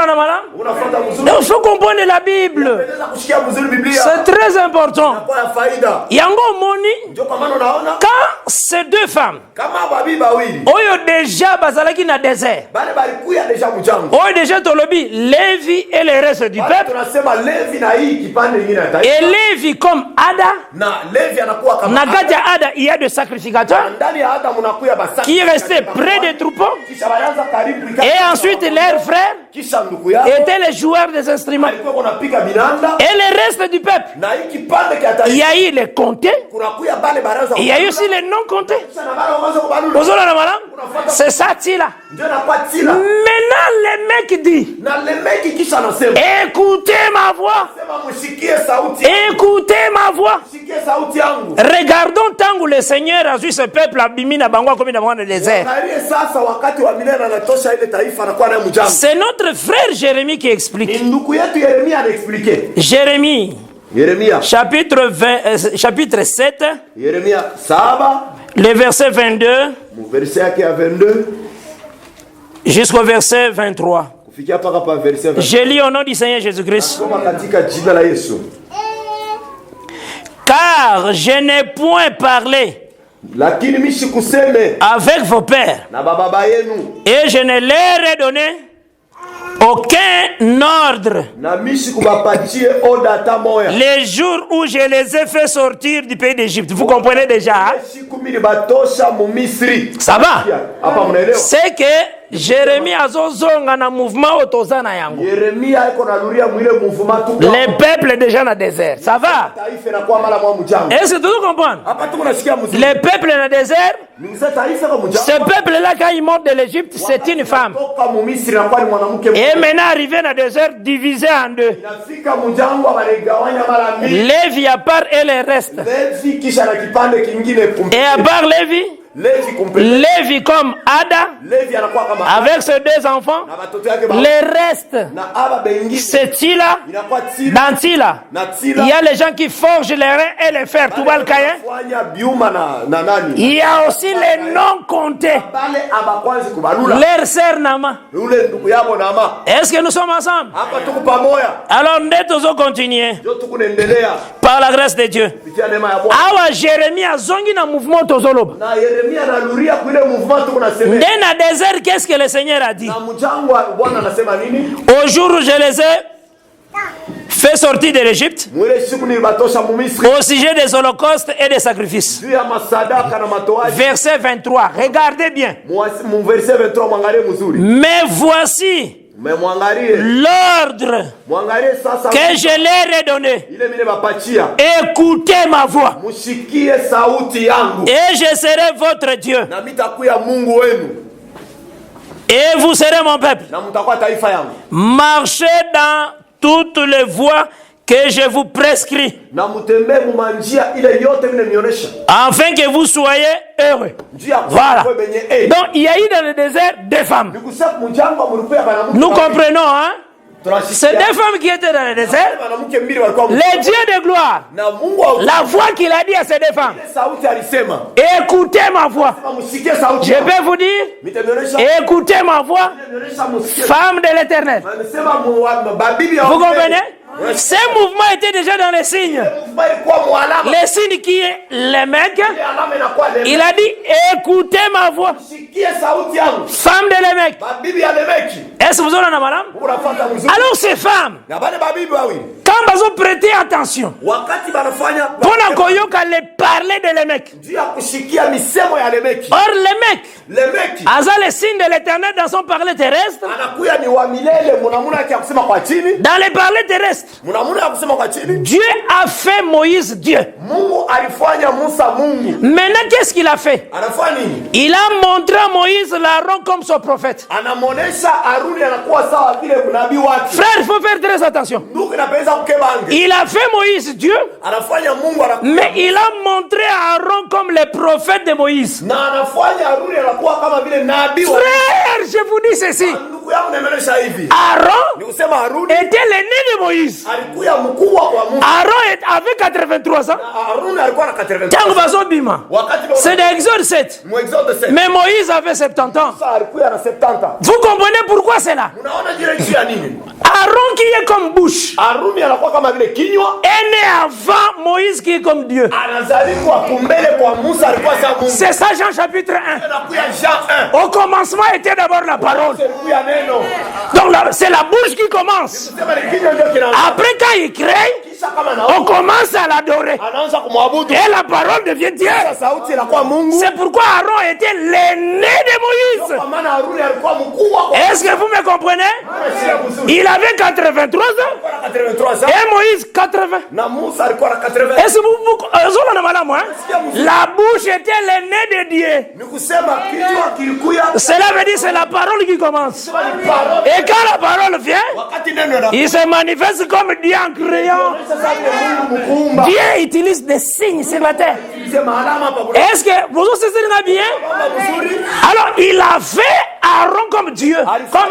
il faut comprendre la Bible. C'est très important. Yango moni. Quand ces deux femmes, kama babi bawili oyo déjà bazalaki na désert, bale balikuya deja mjango oyo déjà tolobi Lévi et le reste du peuple, tunasema Levi na hii kipande kingine ya taifa, et Lévi comme Ada, na Levi anakuwa kama na kati ya Ada il y a des sacrificateurs ndani ya Ada mnakuya basaki qui restaient près des troupeaux, kisha baanza karibu et ensuite leurs frères kisha ndugu yao étaient les joueurs des instruments, alikuwa kunapiga binanda, et le reste du peuple, na hii kipande kia il y taifa a eu les comptés, kunakuya bale baraza, il y a eu aussi les non comptés. kisha na bale waanza kubalula Bonjour la madame, c'est ça Tila. ndio napatila Maintenant le mec dit, na lemeki kisha anasema écoutez ma voix, sema msikie sauti, écoutez ma voix. msikie sauti yangu. Regardons tant où le Seigneur a vu ce peuple abîmé na bango comme dans le désert. Angalie sasa wakati wa milele anatosha ile taifa anakuwa naye mjambo. C'est notre frère Jérémie qui explique. Ni ndugu yetu Yeremia anaexplique. Jérémie, Yeremia chapitre 7, Yeremia 7 le verset 22 verset yake ya 22 jusqu'au verset 23. kufikia paka pa verset 20. Je lis au nom du Seigneur Jésus-Christ. Soma katika jina la Yesu. Car je n'ai point parlé Lakini mimi sikuseme avec vos pères na baba yenu, et je ne leur ai donné aucun ordre na mimi sikubapatie oda hata moya. les jours où je les ai fait sortir du pays d'Égypte. Vous comprenez déjà, hein? Siku mimi batosha mu Misri. Ça va? Hapa mnaelewa? C'est que Jérémie azozonga na mouvement otozana yango. Yeremia iko naluria mwile mouvement tu. Les peuples déjà na désert. Ça va? Taifa inakuwa mala mwa mjambo. Est-ce que tu comprends? Hapa tu unasikia mzuri. Les peuples na désert, Ni taifa kama mjambo. ce peuple-là quand il monte de l'Égypte, c'est une femme. Toka mu Misri na kwa ni mwanamke. Et maintenant arrivé na désert, divisé en deux. Inafika mjambo abalegawanya mara mbili. Lévi à part et le reste. Levi kisha na kipande kingine kumbe. Et à part Lévi, Levi kumbe. Lévi comme Ada, Levi anakuwa kama avec ses deux enfants, na watoto yake ba. le reste, Na aba bengi. c'est Tila. Inakuwa Tila. Dans Tila, Na Tila. il y a les gens qui forgent les reins et les fers. Tout va le cahier. Fanya biuma na nani. Il y a aussi les non comptés. Bale abakwanzi kubalula. Leur sœur Nama. Ule ndugu yabo na ama. Est-ce que nous sommes ensemble? Hapa tuko pamoja. Alors, nous devons continuer. Ndio tukuendelea. Par la grâce de Dieu. Kupitia neema ya Bwana. Awa Jérémie a zongi na mouvement tozoloba. Na Yeremia analuria kwa ile mouvement tuko nasema. Dans le désert, qu'est-ce que le Seigneur a dit? Na mjangwa Bwana anasema nini? Au jour où je les ai fait sortir de l'Égypte, Mwile siku nilibatosha mu Misri. au sujet des holocaustes et des sacrifices. Juu ya masadaka na matoaji. Verset 23. Regardez bien. Mu verset 23 mwangalie mzuri. Mais voici Mwangalie. l'ordre Mwangalie sasa. que je leur ai donné. Ile mine bapachia. Écoutez ma voix. Musikie sauti yangu. Et je serai votre Dieu. Na mitakuya Mungu wenu. Et vous serez mon peuple. Na mtakuwa taifa yangu. Marchez dans toutes les voies que je vous prescris, Na mutembee mu manjia ile yote mine nionyesha. afin que vous soyez heureux. Voilà. Donc il y a eu dans le désert deux femmes. Nous comprenons, hein? C'est deux femmes qui étaient dans le désert. Les dieux de gloire. La voix qu'il a dit à ces deux femmes. Écoutez ma voix. Je peux vous dire, écoutez ma voix, femme de l'Éternel. Vous comprenez? Ces mouvements étaient déjà dans les signes. Les signes qui est les mecs. Il a dit, écoutez ma voix, femme de les mecs. Est-ce que vous en avez, madame? Alors ces femmes, quand ils ont prêté attention, pour les parler de les mecs. Or les mecs, Aza les signes de l'Éternel dans son parler terrestre, dans les parler terrestres, Dieu a fait Moïse Dieu. Maintenant, qu'est-ce qu'il a fait? Il a montré à Moïse l'Aaron comme son prophète. Frère, il faut faire très attention. Il a fait Moïse Dieu, mais il a montré Aaron comme le prophète de Moïse. Frère, je vous dis ceci. Aaron était l'aîné de Moïse. Aaron avait 83 ans. C'est dans Exode 7. Mais Moïse avait 70 ans. Vous comprenez pourquoi c'est là? Aaron qui est comme bouche Aruni anakuwa kama vile kinywa, est né avant Moïse qui est comme Dieu. anazaliwa kumbele kwa Musa alikuwa sawa Mungu. C'est ça Jean chapitre 1. Anakuya Jean 1. Au commencement était d'abord la parole. Alikuya neno. Donc c'est la bouche qui commence. Sema ni kinywa ndio kinaanza. Après quand il crée, Kisha kama na on commence à l'adorer. anaanza kumwabudu. Et la parole devient Dieu. Sasa sauti inakuwa Mungu. C'est pourquoi Aaron était l'aîné de Moïse. Kwa maana Aruni alikuwa mkubwa kwa Est-ce que vous me comprenez? Mzuri. Il avait 83 ans Alikuwa na 83 ans. et Moïse 80. Na Musa alikuwa na 80. Est-ce que la bouche était l'aîné de Dieu. Ni kusema kinywa kilikuya. Cela veut dire c'est la parole qui commence. Sema ni parole. Et quand la parole vient, Wakati neno na il se manifeste comme Dieu en créant. sasa ni Mungu mkuumba. Dieu utilise des signes ce matin. Sema alama hapa kuna Est-ce que vous vous saisissez bien? mzuri. Alors il a fait Aaron comme Dieu,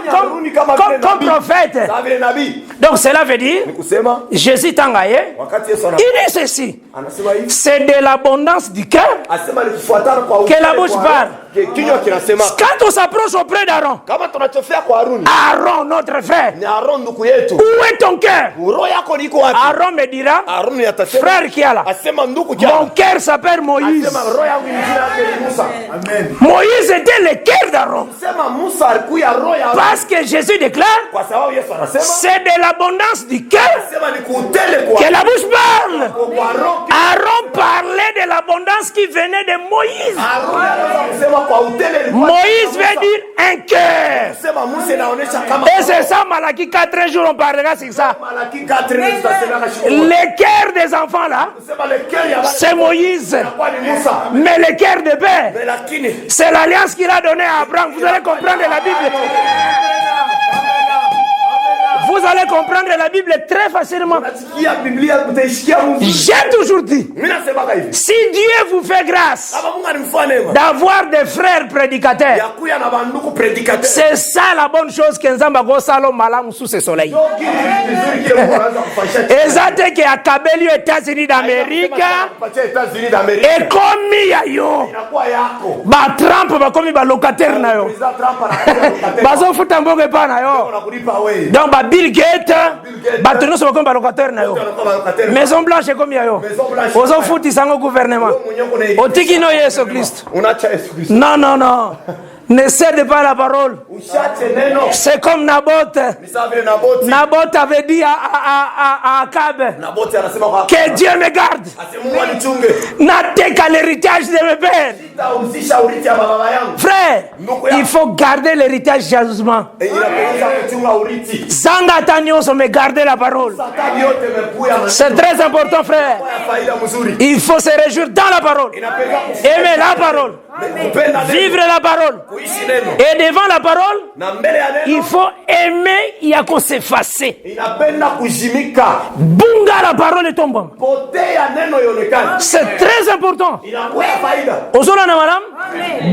comme prophète. Sawa vile nabii. Donc cela veut dire, Ni kusema Jésus tangaye, wakati Yesu il dit ceci. anasema hivi. C'est de l'abondance du cœur Asema ni kufuatana kwa que la bouche parle. Kinywa kinasema Quand on s'approche auprès d'Aaron, kama tunachofia kwa Haruni. Aaron, notre frère, Ni Aaron ndugu yetu. où est ton cœur? Roho yako liko wapi? Aaron me dira, Haruni atasema frère qui est là, asema ndugu mon jana. cœur s'appelle Moïse. Asema roho yangu ni jina lake ni Musa. Amen. Moïse était le cœur d'Aaron. Sema Musa alikuya roho ya Parce que Jésus déclare, kwa sababu Yesu anasema c'est de l'abondance du cœur sema ni kutele kwa que la bouche parle. kwa roho. Aaron parlait de l'abondance qui venait de Moïse. Haruni anaweza kusema kwa utele ilikuwa Moïse veut dire un cœur. sema Musa inaonyesha kama Et c'est ça, Malachie 4 jours, on parlera sur ça. Malaki 4 tutasema kashiku. Le cœur des enfants là, Sema le cœur ya c'est Moïse. kwa ni Musa. Mais le cœur de père, Mais lakini c'est l'alliance qu'il a donnée à Abraham. Vous allez comprendre la Bible. Vous allez comprendre la Bible très facilement. nasikia Biblia mtaisikia mzuri. J'ai toujours dit, Mimi nasema hivi. si Dieu vous fait grâce Kama Mungu animfanya neema d'avoir des frères prédicateurs, ya kuya na banduku predicateur. c'est ça la bonne chose que Nzamba Gosalo Malam sous ce soleil. Vizuri kile Mungu anaanza kufanyisha. Ezate ke akabeli aux États-Unis d'Amérique Kupatia États-Unis d'Amérique. et komi ya yo Inakuwa yako. ba Trump bakomi ba locataire na yo President Trump anakuja bazo futa mbongo pa na yo unakulipa wewe. donc ba Bill Gates bato nyonso bakomi ba locataire na yo Maison Blanche ekomi ya yo ozo futi sango gouvernement otiki no Yesu Kristo. Unaacha Yesu Kristo. Non, non, non. Ne cède pas la parole. Usiache neno. C'est comme Naboth. Ni sawa vile Naboti. Naboth avait dit à Akab Naboti anasema kwa que Dieu me garde. ase Mungu anichunge. Nateka l'héritage de mes pères. Sitahusisha urithi ya baba yangu. Frère, il faut garder l'héritage jalousement. Inapendeza kuchunga urithi. Zanga tanyoso me garder la parole. Satani yote mepuya na C'est très important, frère. faida mzuri. Il faut se réjouir dans la parole. Inapenda Aimer la parole. kupenda neno. Vivre la parole. Kuishi neno. Et devant la parole, Na mbele ya neno il faut aimer yako s'effacer. inapenda kuzimika. Bunga la parole et tombe. Potea neno ionekane. C'est très important. Inakuwa ya faida. Osola na madame,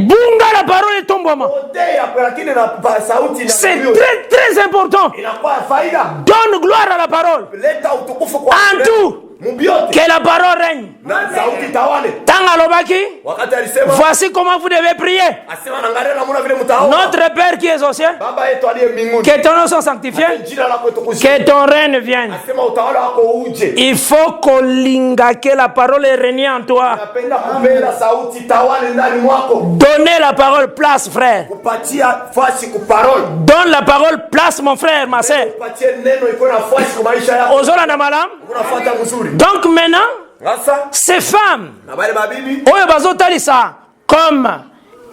bunga la parole et tombe. Potea lakini na sauti na C'est très très important. inakuwa ya faida. Donne gloire à la parole. Leta utukufu kwa En tout, mubiote. que la parole règne. Na sauti tawale. Tanga lobaki, Wakati alisema voici comment vous devez prier. asema naangalia namna vile mtaomba. Notre Père qui est aux cieux, Baba yetu aliye mbinguni. que ton nom soit sanctifié, Jina lako tukufu. que ton règne vienne. Asema utawala wako uje. Il faut qu'on linga que la parole règne en toi. Napenda kupenda sauti tawale ndani mwako. Donnez la parole place, frère. Kupatia fasi ku parole. Donne la parole place, mon frère, ma soeur. Kupatia neno iko na fasi kwa maisha yako. Osola na madame. Unafuata mzuri. Donc maintenant, Sasa ces femmes, na bale mabibi oyo bazotalisa comme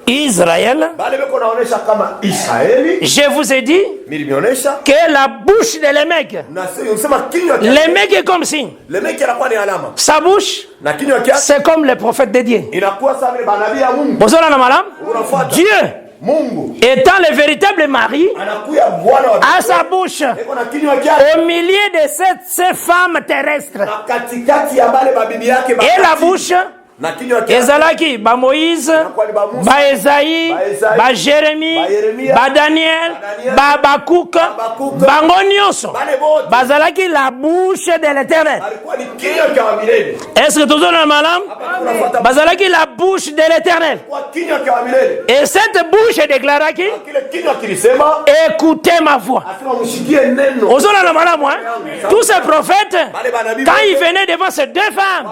Israël, bale beko naonesha kama Israeli. je vous ai dit Mimi nimeonesha que la bouche de les mecs, na sio unasema kinywa chake. les mecs est comme signe. Le mec anakuwa ni alama. Sa bouche, Na kinywa chake c'est comme les prophètes de Dieu. inakuwa sawa vile manabii ya Mungu. Bozola na madame, Unafuata Dieu, Mungu. étant le véritable mari, Anakuya Bwana wa à sa bouche, iko na kinywa chake. au milieu de ces femmes terrestres, Na katikati ya bale mabibi yake et la bouche, na kinywa chake. ezalaki ba Moïse, ba Esaïe, ba Jérémie, ba Daniel, ba Bakuk, bango nyonso bazalaki la bouche de l'Éternel. Alikuwa ni kinywa cha milele. Est-ce que tozona malam? Bazalaki la bouche de l'Éternel. Et cette bouche déclara qui? Écoutez ma voix. Tous ces prophètes, quand ils venaient devant ces deux femmes,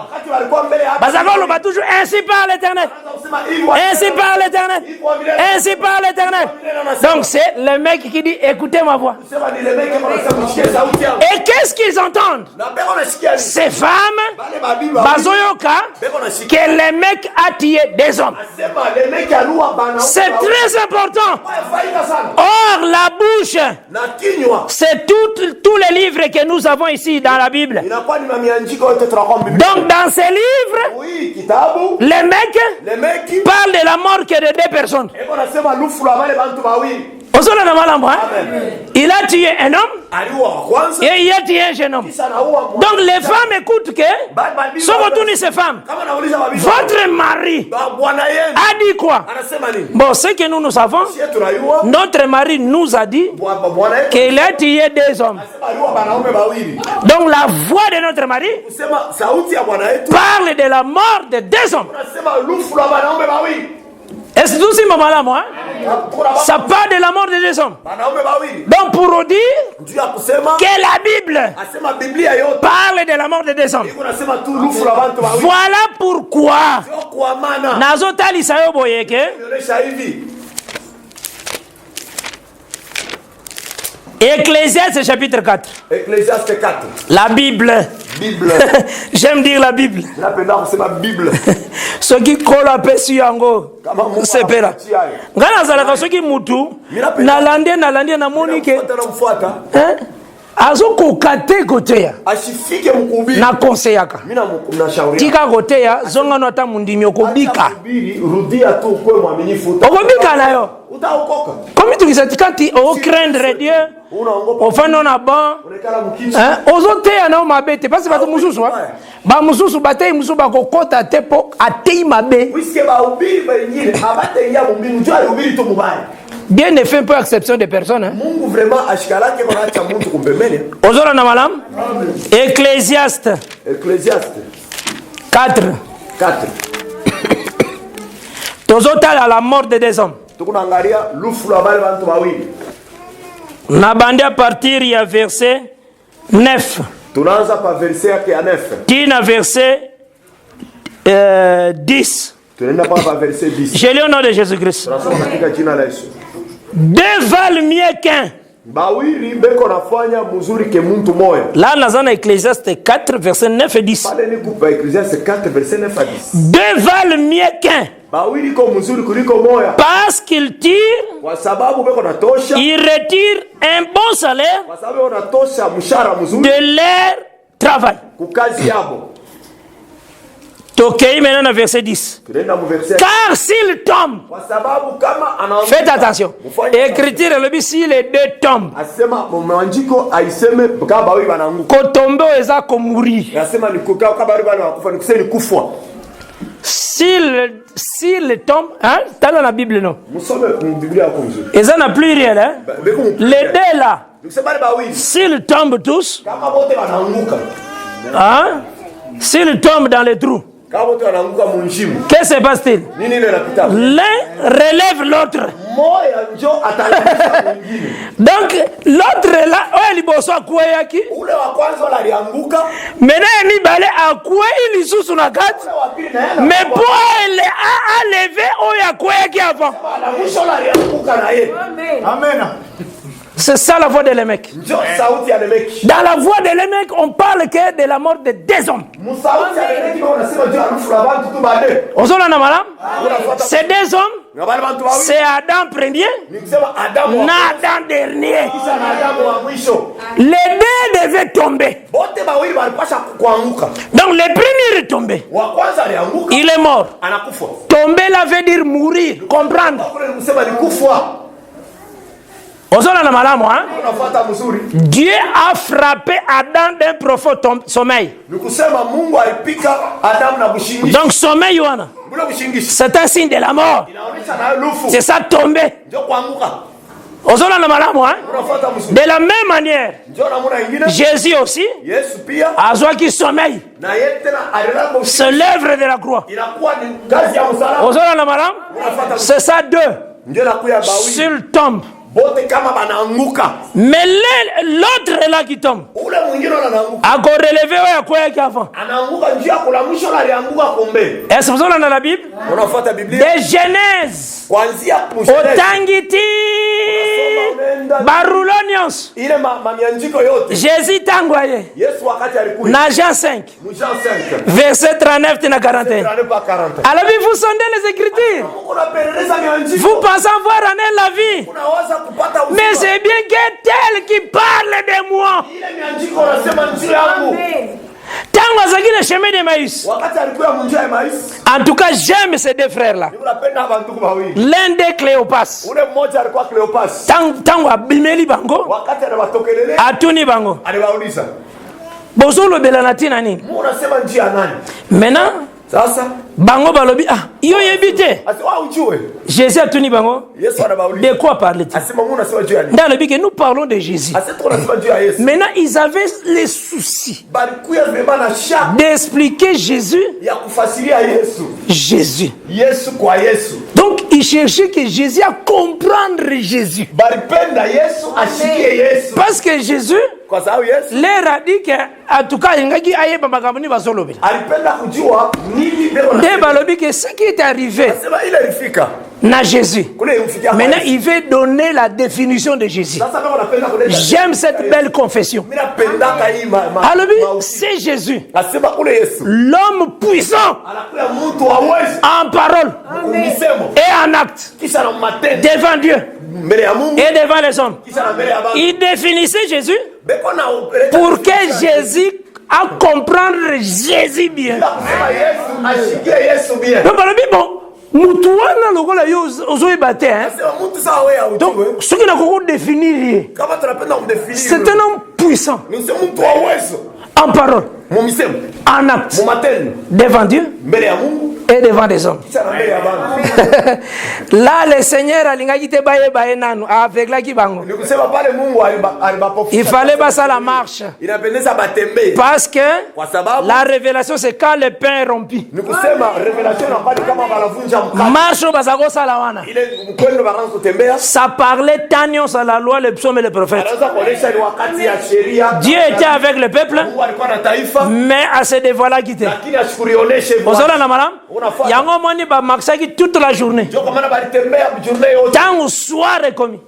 toujours ainsi par l'Éternel. Ainsi par l'Éternel. Ainsi par l'Éternel. Donc c'est le mec qui dit écoutez ma voix. Et qu'est-ce qu'ils entendent? Ces femmes, Bazoyoka, que le mec a tué des hommes. C'est très important. Or, la bouche, c'est tous les livres que nous avons ici dans la Bible. Donc, dans ces livres, les mecs parlent de la mort que de deux personnes. Il a tué un homme et il a tué un jeune homme. Donc les femmes écoutent que sont retournées ces femmes. Votre mari a dit quoi? Bon, ce que nous savons, notre mari nous a dit qu'il a tué deux hommes. Donc la voix de notre mari parle de la mort de deux hommes. Est-ce que tout ce moment-là, moi? Ça parle de la mort de deux hommes. Donc, pour dire que la Bible parle de la mort de deux hommes. Voilà pourquoi Nazotali Sayo Boyeke, Ecclésiaste chapitre 4. Ecclésiaste 4. La Bible. J'aime dire la Bible. C'est ma Bible. Ce qui colle à Pessu Yango. C'est pera. Ngana zalaka ce qui mutu. Nalande na Monique. Hein? Azo kokate koteya. Ashifike mkubi. Na konseyaka. Tika koteya zonga no ata mundimi okobika. Rudia tu kwa mwaminifu. Okobika nayo. Utaokoka. Comme tu disais quand au craindre Dieu. Au fin non a bon. Hein? Ozoteya na mabete parce que ba mususu ba mususu batei mususu ba kokota tepo atei mabe. Puisque ba ubiri ba nyine abate ya mumbinu ndio ubiri to mubaya. Dieu ne fait pas exception de personne. Hein? Mungu vraiment ashikalake banacha muntu kumbemene. Ozora na malam? Ecclésiaste 4. Tozotala la mort de deux hommes. Tukunaangalia lufu la bale bantu bawili. Na bande à partir ya verset 9. Tunaanza pa verset yake ya 9. Tina verset 10. Tunaenda pa verset 10. Je lis au nom de Jésus-Christ. Tunasoma katika jina la Yesu. Deux valent mieux qu'un. Bawili beko nafanya mzuri ke muntu moya. Là nazana Ecclésiaste 4 verset 9 et 10. Pale ni kupa Ecclésiaste 4 verset 9 à 10. Deux valent mieux qu'un. Bawili ko mzuri kuliko moya. Parce qu'il tire, kwa sababu beko natosha. Il retire un bon salaire. Kwa sababu natosha mshahara mzuri. De leur travail. Kukazi yabo. Tokei maintenant à verset 10. Car s'il tombe, faites attention. Écriture le bis si les deux tombent. Kotombe eza ko mourir. S'il tombe, hein? T'as dans la Bible non? Et ça n'a plus rien, hein? Les deux là. S'ils tombent tous, hein? S'ils tombent dans les trous, qu'est-ce qui se passe-t-il? L'un relève l'autre. Donc l'autre est là, maintenant il balé à quoi il sous sur la carte, mais pour elle a levé qui avant. Amen. C'est ça la voix de Lémec. Dans la voix de Lémec, on parle que de la mort de deux hommes. Ces deux hommes, c'est Adam premier, Adam dernier. Les deux devaient tomber. Donc le premier est tombé. Il est mort. Tomber là veut dire mourir, comprendre. Dieu a frappé Adam d'un profond sommeil. Donc sommeil, c'est un signe de la mort. C'est ça tomber. De la même manière, Jésus aussi, à soi qui sommeille, c'est l'œuvre de la croix. C'est ça deux. S'il tombe. Mais l'autre est là qui tombe. A relevé avant. Est-ce que vous avez dans la Bible? Des Genèse. Otangiti. Barulonios. Jésus tangwaye. Na Jean 5. Verset 39 et 41. Alors vous sondez les Écritures. Vous pensez avoir en la vie. Mais c'est bien qu'elle qui parle de moi. Tant que le chemin de Maïs. En tout cas, j'aime ces deux frères-là. L'un des Cléopas. Tant que Bimeli Bango. Atuni Bango. Bozolo Belanatina ni. Maintenant. Bango balobi yo yebite Jésus a tenu bango de quoi parle-t-il? Dans le but que nous parlons de Jésus. Maintenant ils avaient les soucis d'expliquer Jésus. Donc ils cherchaient que Jésus à comprendre Jésus. Parce que Jésus leur a dit que en tout cas ngaki aye bamakamuni bazolobe. Que ce qui est arrivé na Jésus. Maintenant, il veut donner la définition de Jésus. J'aime cette belle confession. Alors, c'est Jésus, l'homme puissant en parole et en acte devant Dieu et devant les hommes. Il définissait Jésus pour que Jésus à comprendre Jésus bien. Donc, donc, ce qui n'a pas défini, c'est un homme puissant en parole, en acte, devant Dieu et devant des hommes. Là, le Seigneur a avec la kibango. Il fallait passer la marche. Parce que la révélation, c'est quand le pain est rompu. Marche au Salawana. Ça parlait Tanios à la loi, le psaume et le prophète. Dieu était avec le peuple, mais à se dévoiler quitté. Yango moni ba maxaki toute la journée. Tant soir est commis.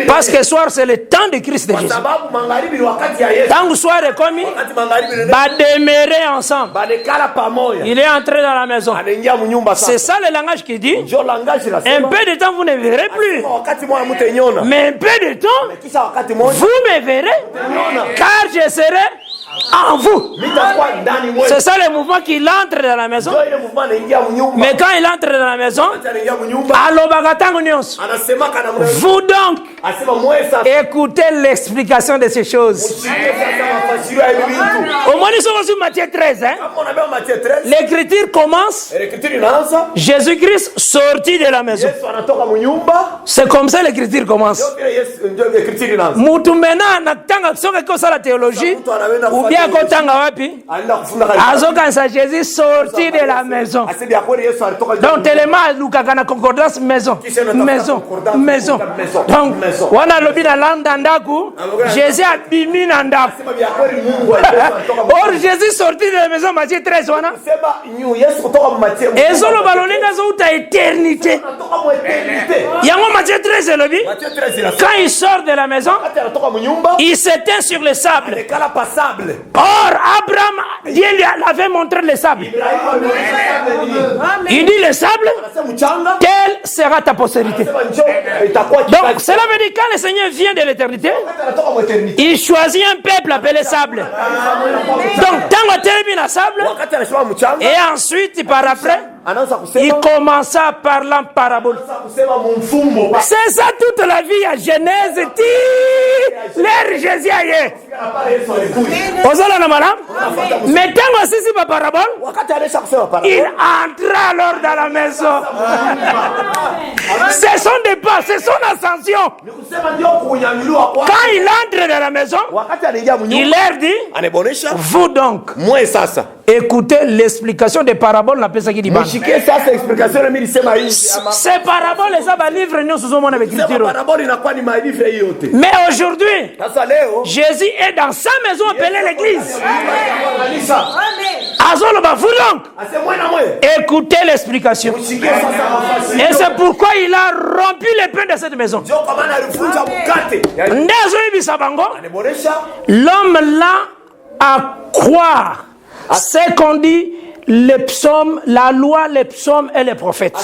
Parce que soir c'est le temps de Christ de Jésus. Tant soir est commis, va demeurer ensemble. Il est entré dans la maison. C'est ça le langage qui dit. Un peu de temps vous ne verrez plus. Mais un peu de temps vous me verrez, car je serai en vous. C'est ça le mouvement qu'il entre dans la maison. Mais quand il entre dans la maison, vous donc écoutez l'explication de ces choses. Au moins nous sommes sur Matthieu 13. L'écriture commence. Jésus-Christ sorti de la maison. C'est comme ça l'écriture commence. La théologie ou bien Jésus sorti de la maison. Donc tellement Lukakana concordance maison. Donc on a le bin landandaku Jésus a bimi nandaku. Or Jésus sorti de la maison Matthieu 13 wana. Et solo baloninga zouta éternité. Yango Matthieu 13 le bi. Quand il sort de la maison, il s'éteint sur le sable. Or, Abraham, Dieu lui avait montré le sable. Il dit le sable, quelle sera ta postérité? Donc, cela veut dire quand le Seigneur vient de l'éternité, il choisit un peuple appelé sable. Donc, tant qu'on termine la sable, et ensuite, il part après, il commença à parler en parabole. C'est ça toute la vie à Genèse. L'air Jésus aïe. Ozala na malam. Mais tant aussi si parabole, il entra alors dans la maison. C'est son départ, c'est son ascension. Quand il entre dans la maison, il leur dit, vous donc, écoutez l'explication des paraboles. Ces paraboles, ça va livrer nous sous mon écriture. Mais aujourd'hui, Jésus est dans sa maison appelée l'église. Vous donc, écoutez l'explication. Et c'est pourquoi il a rompu les pains de cette maison. L'homme là à croire ce qu'on dit, les psaumes, la loi, les psaumes et les prophètes.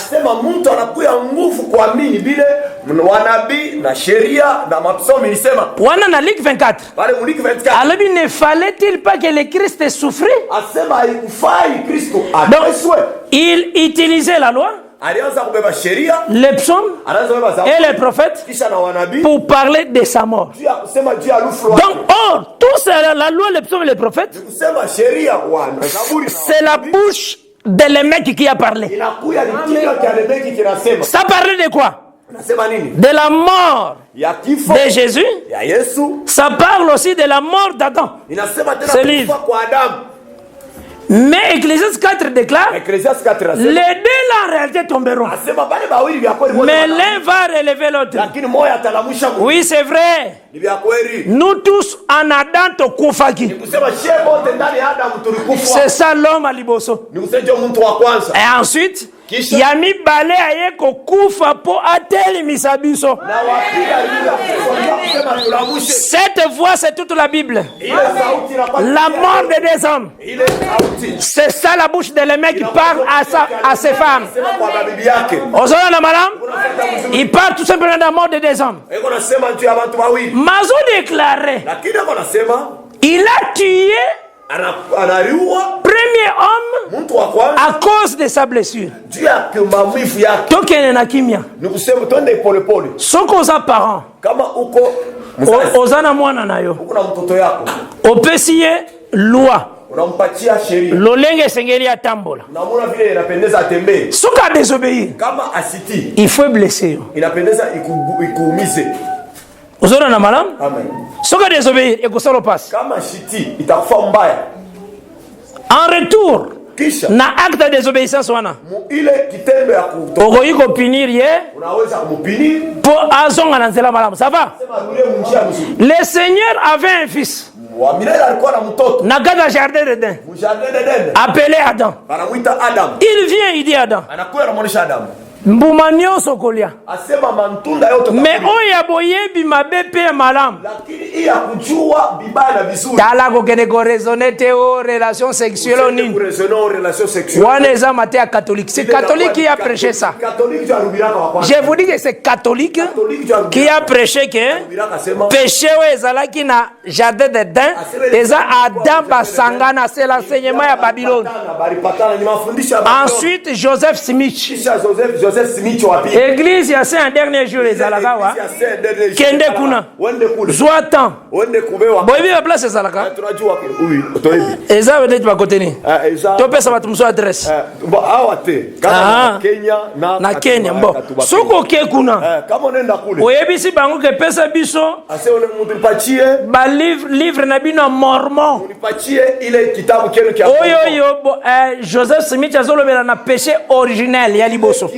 Wana na Luc 24. Alors ne fallait-il pas que le Christ souffrit? Donc, il utilisait la loi, les psaumes et les prophètes pour parler de sa mort. Donc, or, tout ça, la loi, les psaumes et les prophètes, c'est la bouche de le mec qui a parlé. Ça parlait de quoi? De la mort de Jésus. Ça parle aussi de la mort d'Adam. Ce livre. Mais Ecclésiaste 4 déclare, les deux là en réalité tomberont. Mais l'un va relever l'autre. Oui, c'est vrai. Nous tous en Adam tokufaki. C'est ça l'homme à Liboso. Et ensuite, Yami bale aye kokufa po ateli misabiso. Cette voix, c'est toute la Bible. La mort des deux hommes. C'est ça la bouche de le mec qui parle à ses femmes. Ozona na madame, il parle tout simplement de la mort des deux hommes. Mazo déclaré, il a tué premier homme à cause de sa blessure. Tokene na kimia. Soko za parent. Ozana mwana na yo. Opesiye loi. Lolenge sengeli atambola. Soka désobéir. Il faut blesser. Ozona na malam? Amen. Soka désobéir et kosalo passe. En retour, na acte de désobéissance wana. Okoyi ko punir ye. Pour azonga na nzela malam. Ça va? Le Seigneur avait un fils. Nagada jardin d'Éden. Appelé Adam. Il vient, il dit Adam. Mbumanyo sokolia. Mais oya boyebi mabepe malam. Tala ko kene ko raisonner théo relation sexuelle au nini. Wana eza maté à catholique. C'est catholique qui a prêché ça. Je vous dis que c'est catholique qui a prêché que péché ezala ki na jardin d'Éden, eza Adam basangana, c'est l'enseignement à Babylone. Ensuite Joseph Smith. Église, il y a un dernier jour, les Alagawa. Kende Kuna. Zoatan. Boibi la place, les Alaga. Et ça, vous êtes à côté. Topé, ça va te montrer l'adresse. Na Kenya. Bon. Soko Kekuna. Oyebi si bango ke pesa biso. Ba livre na bino mormon. Oyo Joseph Smith azolobela na péché originel ya liboso.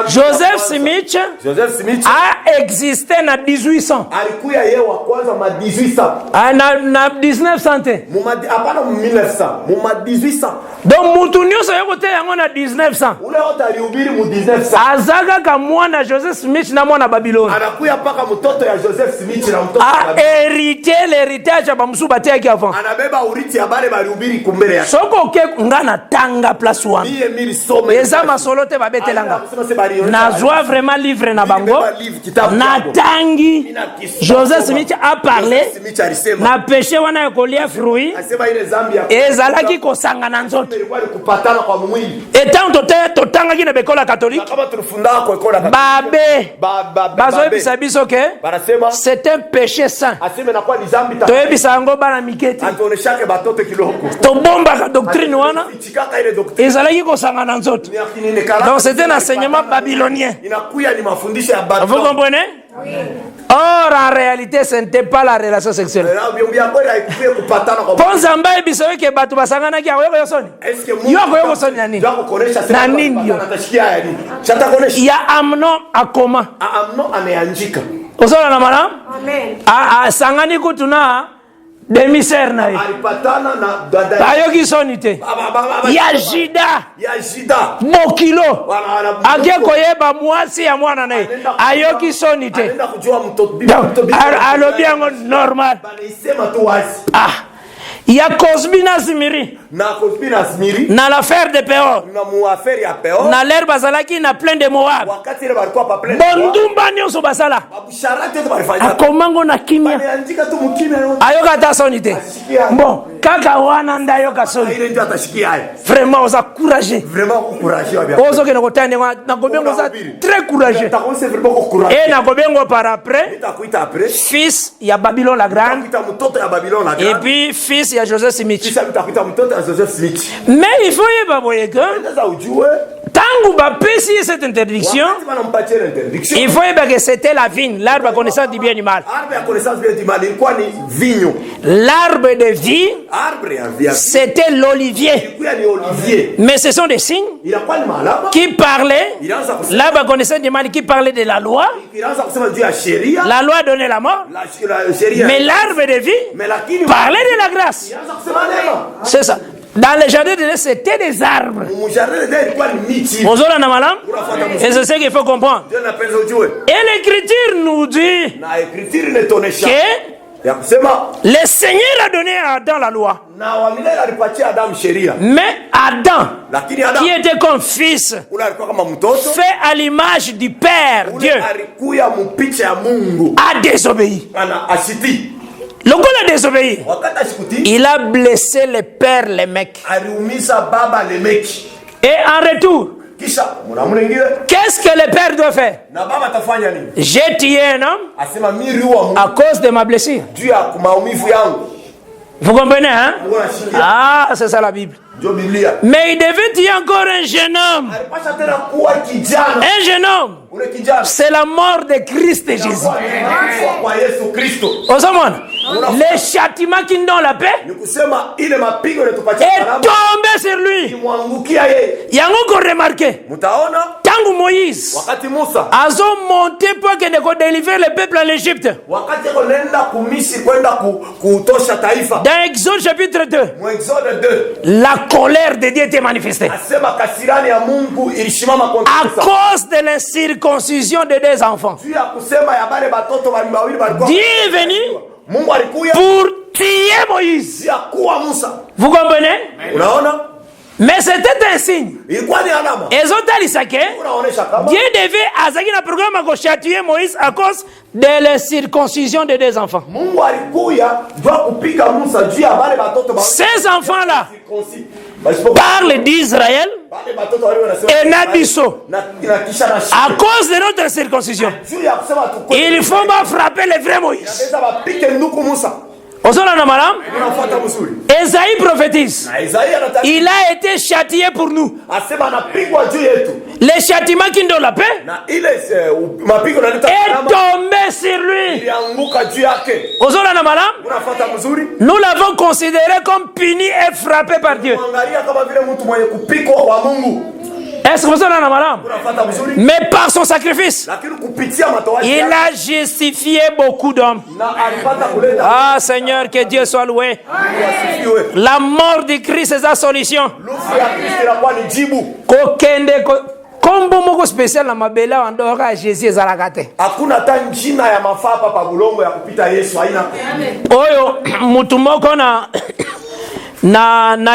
Joseph Smith a existé en 1800. Na 1900. Donc Moutounio sa yokote yango na 1900. Azaga ka mwana Joseph Smith na mwana Babylone. A hérité l'héritage ya bamusu bateki avant. Soko ke ngana tanga place wa. Eza masolo te babetelanga. Nazwa vraiment livre na bango. Na tangi Joseph Smith a parlé. Na péché wana kolia fruit. Ezala ki kosanga na nzoto. Etant totanga totangaki na bekola catholique babe bazoyebisa biso ke c'est un péché saint toyebisa yango bana miketi tobombaka doctrine wana ezalaki kosanga na nzoto. Donc c'était un enseignement babylonien. Vous comprenez? Or en réalité ce n'était pas la relation sexuelle. Ponzamba ebiso ke batu basangana ki akoyoko yosoni. Yo akoyoko soni na nini? Na nini yo? Ya Amnon akoma. Amnon ameanjika. Osola na mara? Amen. Sangani kutuna demi-sœur na ye. Alipatana na dada. Ayoki soni te. Ya Jida. Mokilo. Ake koyeba mwasi ya mwana na ye. Ayoki soni te. Alobi yango normal. Ya Cosby na Zimiri. Na l'affaire de Péor. Na l'herbe bazalaki na plein de Moab. Bondumba nyonso basala. Akomango na kimia. Ayoka ta soni te. Bon, kaka wana nda ayoka soni. Vraiment oza courageux. Ozo ke nakotande na gobengo oza très courageux. Et na gobengo par après fils ya Babylone la grande. Et puis fils ya Joseph Smith. Mais il faut y avoir que tangu bapesi cette interdiction, il faut que c'était la vigne, l'arbre à connaissance du bien et du mal. L'arbre de vie, c'était l'olivier. Mais ce sont des signes qui parlaient, l'arbre à connaissance du mal qui parlait de la loi. La loi donnait la mort. Mais l'arbre de vie parlait de la grâce. C'est ça. Dans le jardin de Dieu, c'était des arbres. Et c'est ce qu'il faut comprendre. Et l'Écriture nous dit que le Seigneur a donné à Adam la loi. Mais Adam, qui était comme fils, fait à l'image du Père, Dieu, a désobéi. Le gars a désobéi. Il a blessé le père, les mecs. Et en retour, qu'est-ce que le père doit faire? J'ai tué un homme à cause de ma blessure. Vous comprenez, hein? Ah, c'est ça la Bible. Mais il devait tuer encore un jeune homme. Un jeune homme. C'est la mort de Christ et Jésus. Le châtiment qui nous donne la paix est tombé sur lui. Il y a encore remarqué. Tangu Moïse a monté pour qu'il ne délivre le peuple en Égypte. Dans Exode chapitre 2, la colère de Dieu était manifestée à cause de la circoncision de deux enfants. Dieu est venu pour tuer Moïse. Vous comprenez? Mais c'était un signe. Dieu devait à un programme à châtier Moïse à cause de la circoncision de deux enfants. Ces enfants-là parlent d'Israël et Nabiso à cause de notre circoncision. Il faut pas frapper le vrai Moïse. Esaïe prophétise. Il a été châtié pour nous. Le châtiment qui nous donne la paix est tombé sur lui. Nous l'avons considéré comme puni et frappé par Dieu. Est-ce que vous avez un malade? Mais par son sacrifice, il a justifié beaucoup d'hommes. Ah Seigneur, que Dieu soit loué. La mort de Christ est sa solution. Kombo moko spécial na mabela andora Jésus ezalakate. Akuna tanjina ya mafapa pa bulongo ya kupita Yesu haina. Oyo mutu moko na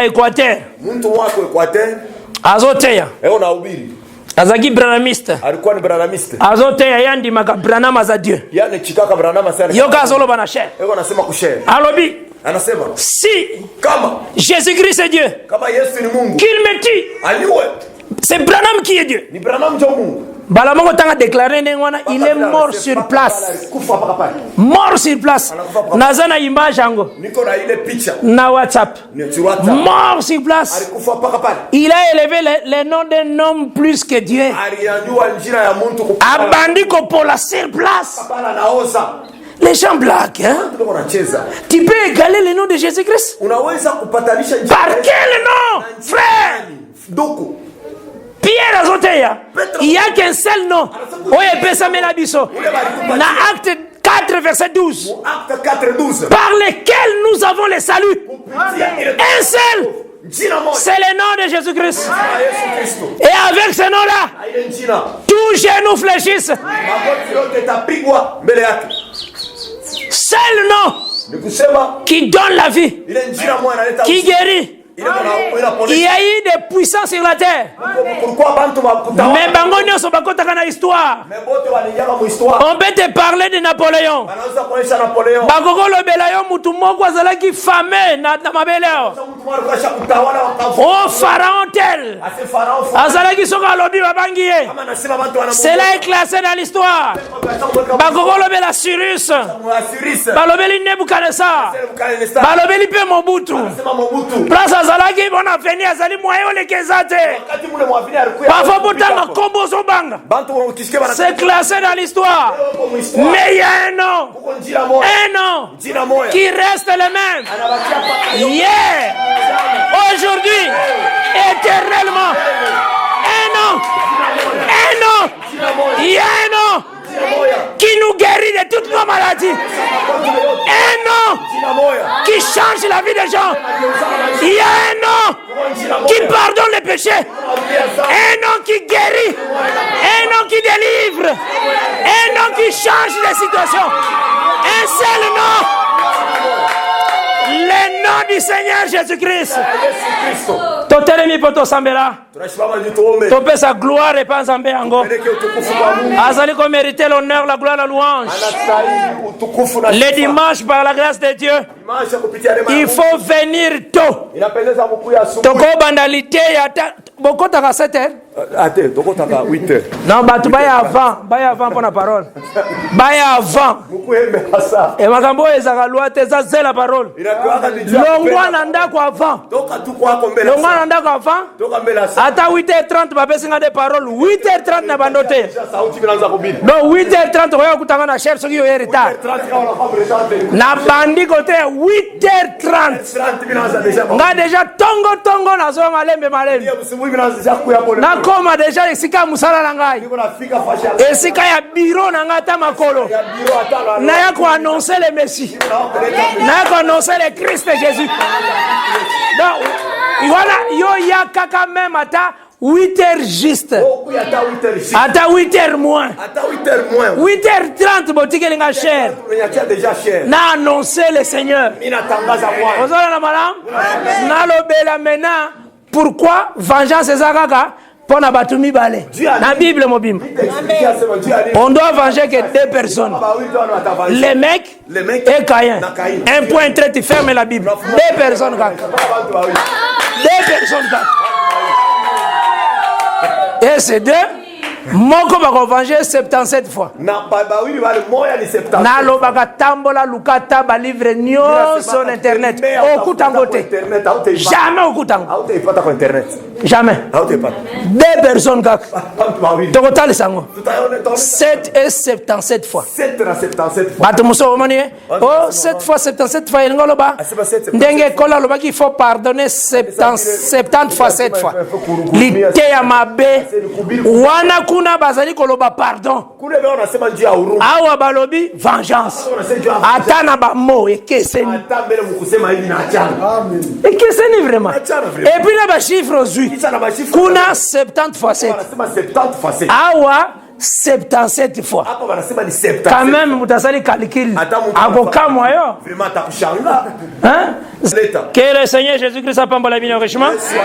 Equateur. Muntu wako Equateur. Azoteya. Eona ubiri. Azaki branamiste. Alikuwa ni branamiste. Azoteya yandi makabranama za Dieu. Yani chikaka branama sana. Yoka azolo bana share. Eko nasema kushare. Alobi. Anasema si kama Jésus Christ est Dieu. Kama Yesu ni Mungu. Qu'il me tue. Aliwe. C'est Branham qui est Dieu. Ni Branham ndio Mungu. Balamongo tanga déclaré nengwana, il est mort sur place. Mort sur place. Nazana image yango. Niko na ile picha. Na WhatsApp. Mort sur place. Alikufa paka pale. Il a élevé le nom d'un homme plus que Dieu. Alianyua njina ya muntu Abandi kopola sur place. Pala naoza. Les gens blaguent, hein? Tu peux égaler le nom de Jésus-Christ? Par quel nom, frère? Pierre Azoteya, il n'y a qu'un seul nom. Oye Pesame Labiso. Na acte 4, verset 12. Par lequel nous avons le salut. Un seul. C'est le nom de Jésus-Christ. Et avec ce nom-là, tous genoux fléchissent. Seul nom qui donne la vie, qui guérit. Il y a eu des puissances sur la terre. Mais bango nyonso bakotaka na histoire. On peut te parler de Napoléon. Bakoko lobela yo mutu moko azalaki famé na mabele. Oh pharaon tel. Azalaki soka lobi babangi ye. Cela est classé dans l'histoire. Bakoko lobela Cyrus. Balobeli Nebuchadnezzar. Balobeli pe Mobutu. Place azalaki bona veni azali moyo lekezate. Parfois botanga kombo zobanga. C'est classé dans l'histoire. Mais il y a un nom qui reste le même. Hier, aujourd'hui, éternellement. Un nom. Il y a un nom qui nous guérit de toutes nos maladies. Un nom qui change la vie des gens. Il y a un nom qui pardonne les péchés. Un nom qui guérit. Un nom qui délivre. Un nom qui change les situations. Un seul nom. Le nom du Seigneur Jésus-Christ. Totelemi poto sambela. Topé sa gloire et pas zambé ango. Azali ko mériter l'honneur, la gloire, la louange. Les dimanches par la grâce de Dieu. Il faut venir tôt. Toko bandalité ya beaucoup ta 7 heures. Attends, toko ta 8 heures. Non, bah tu baya avant pour la parole. Baya avant. Et makambo ezaka loi te za la parole. Longwa nanda ko avant. Longwa nanda ko avant. Ata 8h30 bapesinga des paroles. 8h30 na bandote. Non, 8h30 oya kutanga na chef soki yo retard. Na bandi côté 8h30. Nga déjà tongo na zo malembe. Na koma déjà esika musala na ngai. Esika ya bureau na ngata makolo. Na ya ko annoncer le Messie. Na ya ko annoncer le Christ Jésus. Donc voilà, yo ya kaka même ata 8h juste. Ata 8h moins. 8h30 botike linga cher. Na annoncer le Seigneur. Ozola na malam. Na lobela maintenant. Pourquoi vengeance ezakaka pour na batumi balé. Na Bible mobimba. On doit venger que 2 personnes. Les mecs et Caïn. Un point très tu fermes la Bible. 2 personnes kaka. 2 personnes kaka. Et c'est 2. Moko bako venger 77 fois. Na lobaka tambola lukata ba livre nyo sur internet. Okutangote. Jamais okutango. Jamais. 2 personnes kaka. Total sango. 7 et 77 fois. 7 et 77 fois. Batomuso omoni. Oh 7 fois 77 fois ngoloba. Ndenge kola loba qu'il faut pardonner 70 fois 7 fois. Lité ya mabe. Wana kuna bazali koloba pardon. Awa balobi vengeance. Atana ba mo ekeseni. Ekeseni vraiment. Et puis là ba chiffre ozui. Kuna 70 fois 7. Awa 77 fois. Quand même mutasali calcul. Avocat moyo. Hein? Que le Seigneur Jésus-Christ a pambola bien richement.